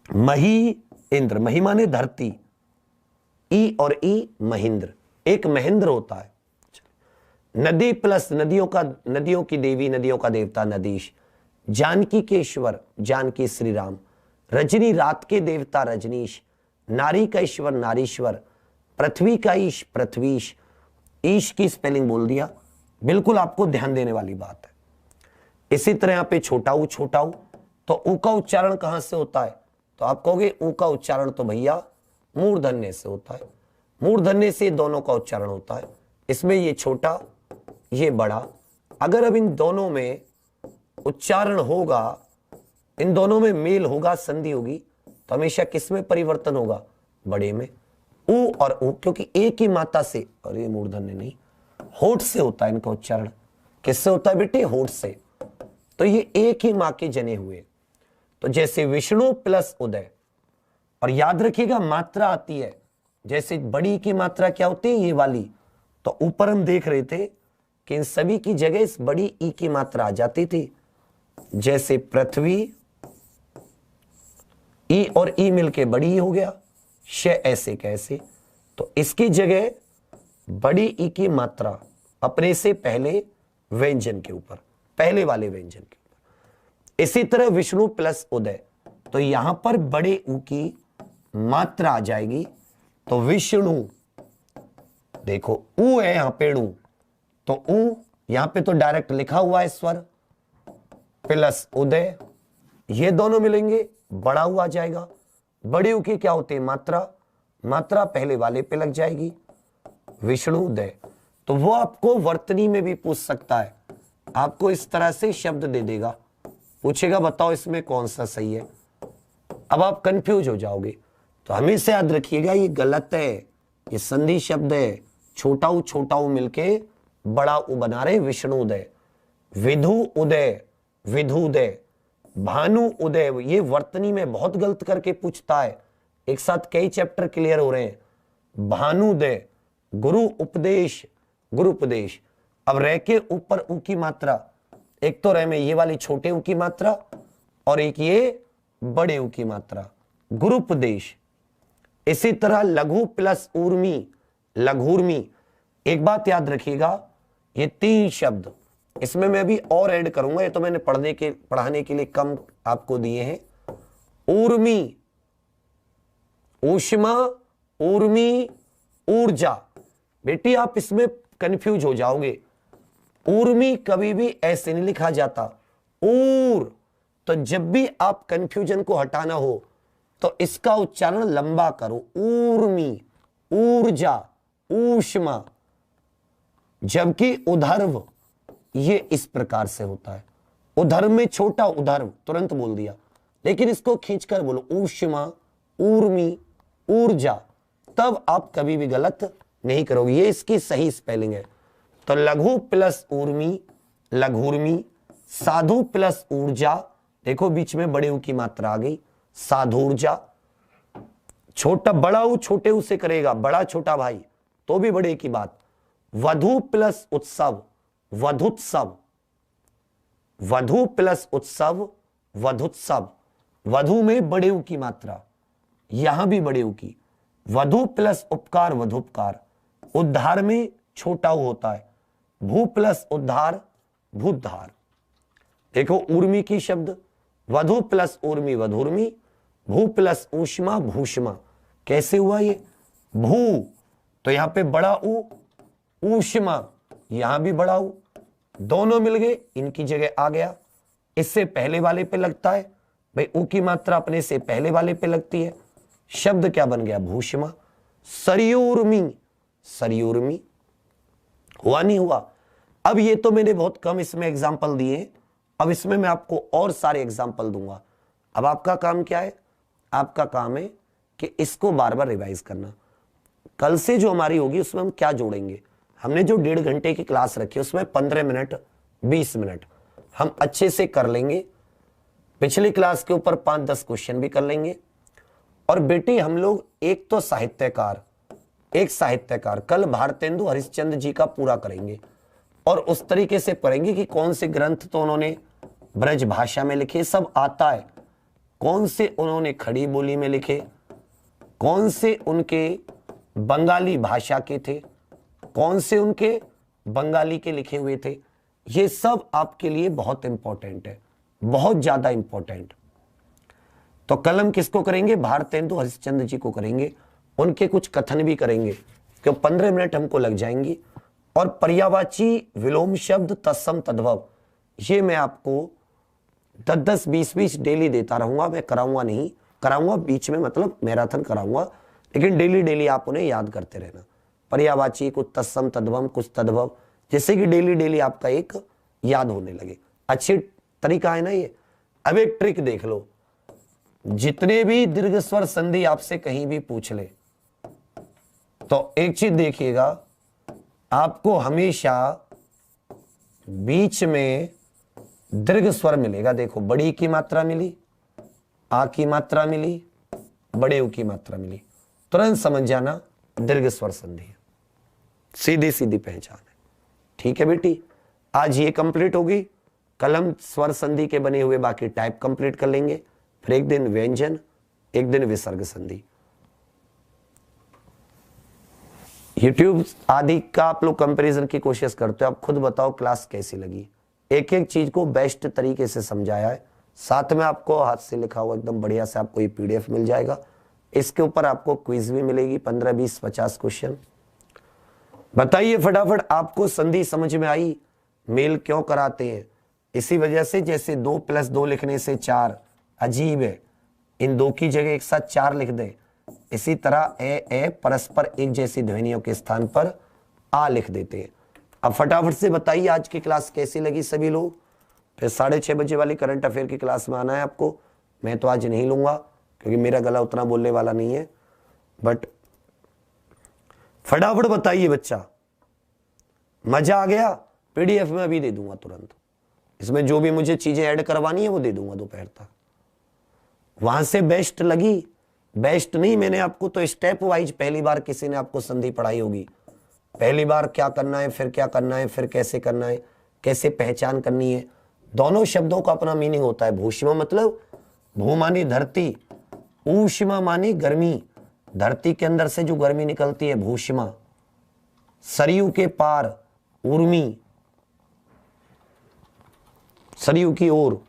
मही इंद्र, मही माने धरती, ई और ई महेंद्र, एक महेंद्र होता है। नदी प्लस नदियों की देवी नदियों का देवता नदीश, जानकी के ईश्वर जानकी श्री राम, रजनी रात के देवता रजनीश, नारी का ईश्वर नारीश्वर, पृथ्वी का ईश पृथ्वीश। ईश की स्पेलिंग बोल दिया, बिल्कुल आपको ध्यान देने वाली बात है। इसी तरह यहां पे छोटा ऊ, तो ऊ का उच्चारण कहां से होता है? तो आप कहोगे ऊ का उच्चारण तो भैया मूर्धन्य से होता है, मूर्धन्य से दोनों का उच्चारण होता है। इसमें ये छोटा ये बड़ा, अगर अब इन दोनों में उच्चारण होगा, इन दोनों में मेल होगा, संधि होगी, तो हमेशा किस में परिवर्तन होगा? बड़े में। ऊ और ऊ, क्योंकि एक ही माता से, और ये मूर्धन्य नहीं, होठ से होता है इनका उच्चारण। किससे होता है बेटे? होठ से। तो ये एक ही मां के जने हुए, तो जैसे विष्णु प्लस उदय। और याद रखिएगा मात्रा आती है, जैसे बड़ी की मात्रा क्या होती है? ये वाली, तो ऊपर हम देख रहे थे कि इन सभी की जगह इस बड़ी ई की मात्रा आ जाती थी, जैसे पृथ्वी, ई और ई मिलके बड़ी ई हो गया, श ऐसे कैसे, तो इसकी जगह बड़ी ई की मात्रा अपने से पहले व्यंजन के ऊपर, पहले वाले व्यंजन के ऊपर। इसी तरह विष्णु प्लस उदय, तो यहां पर बड़े ऊ की मात्रा आ जाएगी, तो विष्णु, देखो ऊ है यहां पे ऊ, तो ऊ यहां पे तो डायरेक्ट लिखा हुआ है स्वर, प्लस उदय, ये दोनों मिलेंगे, बड़ा ऊ आ जाएगा। बड़े ऊ की क्या होती है मात्रा, मात्रा पहले वाले पे लग जाएगी, विष्णु उदय। तो वो आपको वर्तनी में भी पूछ सकता है, आपको इस तरह से शब्द दे देगा, पूछेगा बताओ इसमें कौन सा सही है। अब आप कंफ्यूज हो जाओगे, तो हमेशा याद रखिएगा ये गलत है, ये संधि शब्द है, छोटा ऊ मिलके बड़ा ऊ बना रहे विष्णु उदय। विधु उदय, विधु उदय, भानु उदय, ये वर्तनी में बहुत गलत करके पूछता है, एक साथ कई चैप्टर क्लियर हो रहे हैं। भानुदय, गुरु उपदेश, गुरु उपदेश। अब रह के ऊपर ऊ की मात्रा, एक तो रह में ये वाली छोटे ऊ की मात्रा और एक ये बड़े ऊ की मात्रा, गुरु उपदेश। इसी तरह लघु प्लस ऊर्मी, लघुर्मी। एक बात याद रखिएगा, ये 3 शब्द, इसमें मैं भी और ऐड करूंगा, ये तो मैंने पढ़ाने के लिए कम आपको दिए हैं। ऊर्मी, ऊष्मा, ऊर्मी, ऊर्जा। बेटी आप इसमें कंफ्यूज हो जाओगे, ऊर्मी कभी भी ऐसे नहीं लिखा जाता, ऊर। तो जब भी आप कंफ्यूजन को हटाना हो तो इसका उच्चारण लंबा करो, ऊर्मी, ऊर्जा, ऊष्मा। जबकि उधर्व ये इस प्रकार से होता है, उधर्व में छोटा उधर्व, तुरंत बोल दिया, लेकिन इसको खींचकर बोलो ऊष्मा, ऊर्मी, ऊर्जा, तब आप कभी भी गलत नहीं करोगे, ये इसकी सही स्पेलिंग है। तो लघु प्लस ऊर्मी, लघुर्मी। साधु प्लस ऊर्जा, देखो बीच में बड़े ऊ की मात्रा आ गई, साधुर्जा। छोटा बड़ा ऊ छोटे ऊ से करेगा, बड़ा छोटा भाई, तो भी बड़े की बात। वधु प्लस उत्सव, वधुत्सव, वधु प्लस उत्सव, वधुत्सव। वधु में बड़े ऊ की मात्रा, यहां भी बड़े ऊ की। वधु प्लस उपकार, वधुपकार। उद्धार में छोटा ऊ होता है, भू प्लस उद्धार, भूद्धार। देखो ऊर्मी की शब्द, वधु प्लस ऊर्मी, वधुर्मी, भू प्लस ऊष्मा, भूष्मा। कैसे हुआ ये, भू तो यहां पे बड़ा ऊ, ऊष्मा यहां भी बड़ा ऊ, दोनों मिल गए, इनकी जगह आ गया, इससे पहले वाले पे लगता है भाई, ऊ की मात्रा अपने से पहले वाले पे लगती है, शब्द क्या बन गया, भूष्मा। सरयूर्मी, सरयूर्मी। हुआ नहीं हुआ। अब ये तो मैंने बहुत कम इसमें एग्जाम्पल दिए, अब इसमें मैं आपको और सारे एग्जाम्पल दूंगा। अब आपका काम क्या है, आपका काम है कि इसको बार बार रिवाइज करना। कल से जो हमारी होगी उसमें हम क्या जोड़ेंगे, हमने जो 1.5 घंटे की क्लास रखी है उसमें 15 मिनट 20 मिनट हम अच्छे से कर लेंगे, पिछली क्लास के ऊपर 5-10 क्वेश्चन भी कर लेंगे। और बेटी हम लोग एक तो साहित्यकार, एक साहित्यकार, कल भारतेंदु हरिश्चंद्र जी का पूरा करेंगे और उस तरीके से पढ़ेंगे कि कौन से ग्रंथ तो उन्होंने ब्रज भाषा में लिखे, सब आता है, कौन से उन्होंने खड़ी बोली में लिखे, कौन से उनके बंगाली भाषा के थे, कौन से उनके बंगाली के लिखे हुए थे। ये सब आपके लिए बहुत इंपॉर्टेंट है, बहुत ज्यादा इंपॉर्टेंट। तो कल हम किसको करेंगे, भारतेंदु हरिश्चंद्र जी को करेंगे, उनके कुछ कथन भी करेंगे, क्यों 15 मिनट हमको लग जाएंगी। और पर्यायवाची विलोम शब्द तत्सम तद्भव, ये मैं आपको 10-10 20-20 डेली देता रहूंगा, मैं कराऊंगा नहीं, कराऊंगा बीच में, मतलब मैराथन कराऊंगा, लेकिन डेली डेली आप उन्हें याद करते रहना। पर्यायवाची, कुछ तत्सम तद्भव, कुछ तद्भव, जिससे कि डेली डेली आपका एक याद होने लगे। अच्छी तरीका है ना ये। अब एक ट्रिक देख लो, जितने भी दीर्घ स्वर संधि आपसे कहीं भी पूछ ले तो एक चीज देखिएगा, आपको हमेशा बीच में दीर्घ स्वर मिलेगा। देखो बड़ी की मात्रा मिली, आ की मात्रा मिली, बड़े ऊ की मात्रा मिली, तुरंत समझ जाना दीर्घ स्वर संधि है। सीधी सीधी पहचान है। ठीक है बेटी, आज ये कंप्लीट होगी। कलम स्वर संधि के बने हुए बाकी टाइप कंप्लीट कर लेंगे। फिर एक दिन व्यंजन, एक दिन विसर्ग संधि। यूट्यूब आदि का आप लोग कंपैरिजन की कोशिश करते हो, आप खुद बताओ क्लास कैसी लगी। एक एक चीज को बेस्ट तरीके से समझाया है। साथ में आपको हाथ से लिखा हुआ एकदम बढ़िया से आपको ये पीडीएफ मिल जाएगा। इसके ऊपर आपको क्विज भी मिलेगी, 15, 20, 50 क्वेश्चन। बताइए फटाफट, आपको संधि समझ में आई? मेल क्यों कराते हैं? इसी वजह से जैसे 2 + 2 लिखने से 4 अजीब है, इन 2 की जगह एक साथ 4 लिख दें। इसी तरह ए परस्पर एक जैसी ध्वनियों के स्थान पर आ लिख देते हैं। अब फटाफट से बताइए आज की क्लास कैसी लगी सभी लोग। फिर 6:30 बजे वाली करंट अफेयर की क्लास में आना है आपको। मैं तो आज नहीं लूंगा क्योंकि मेरा गला उतना बोलने वाला नहीं है, बट फटाफट बताइए बच्चा, मजा आ गया? पीडीएफ में अभी दे दूंगा तुरंत। इसमें जो भी मुझे चीजें ऐड करवानी है वो दे दूंगा दोपहर तक। वहां से बेस्ट लगी? बेस्ट नहीं, मैंने आपको तो स्टेप वाइज, पहली बार किसी ने आपको संधि पढ़ाई होगी, पहली बार क्या करना है, फिर क्या करना है, फिर कैसे करना है, कैसे पहचान करनी है। दोनों शब्दों का अपना मीनिंग होता है। भूषिमा मतलब भू मानी धरती, ऊष्मा मानी गर्मी, धरती के अंदर से जो गर्मी निकलती है भूषिमा। सरयू के पार उर्मी, सरयू की ओर।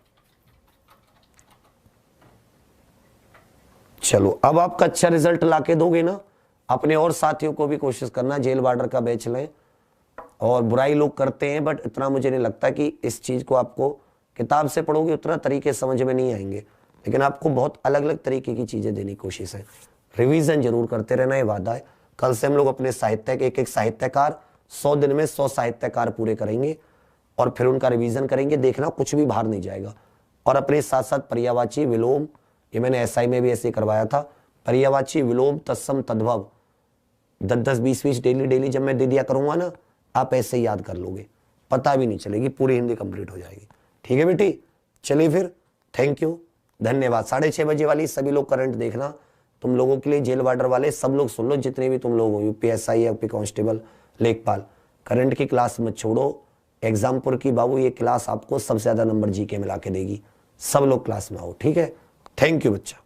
चलो अब आपका अच्छा रिजल्ट लाके दोगे ना, अपने और साथियों को भी कोशिश करना जेल वार्डर का बैच लें। और बुराई लोग करते हैं, बट इतना मुझे नहीं लगता कि इस चीज को आपको किताब से पढ़ोगे उतना तरीके समझ में नहीं आएंगे, लेकिन आपको बहुत अलग अलग तरीके की चीजें देने की कोशिश है। रिवीजन जरूर करते रहना, ये वादा है। कल से हम लोग अपने साहित्य के एक साहित्यकार 100 दिन में 100 साहित्यकार पूरे करेंगे और फिर उनका रिवीजन करेंगे। देखना कुछ भी बाहर नहीं जाएगा। और अपने साथ साथ पर्यायवाची विलोम, ये मैंने एसआई में भी ऐसे करवाया था, पर्यायवाची विलोम तत्सम तद्भव 10-10, 20-20 डेली जब मैं दे दिया करूंगा ना, आप ऐसे ही याद कर लोगे, पता भी नहीं चलेगी, पूरी हिंदी कंप्लीट हो जाएगी। ठीक है बेटी, चलिए फिर, थैंक यू, धन्यवाद। 6:30 बजे वाली सभी लोग करंट देखना, तुम लोगों के लिए जेल वार्डर वाले सब लोग सुन लो, जितने भी तुम लोग हो, यूपीएसआई, यूपी कांस्टेबल, लेखपाल, करंट की क्लास मत छोड़ो। एग्जामपुर की बाबू ये क्लास आपको सबसे ज्यादा नंबर जीके मिला के देगी। सब लोग क्लास में आओ, ठीक है। थैंक यू बच्चा।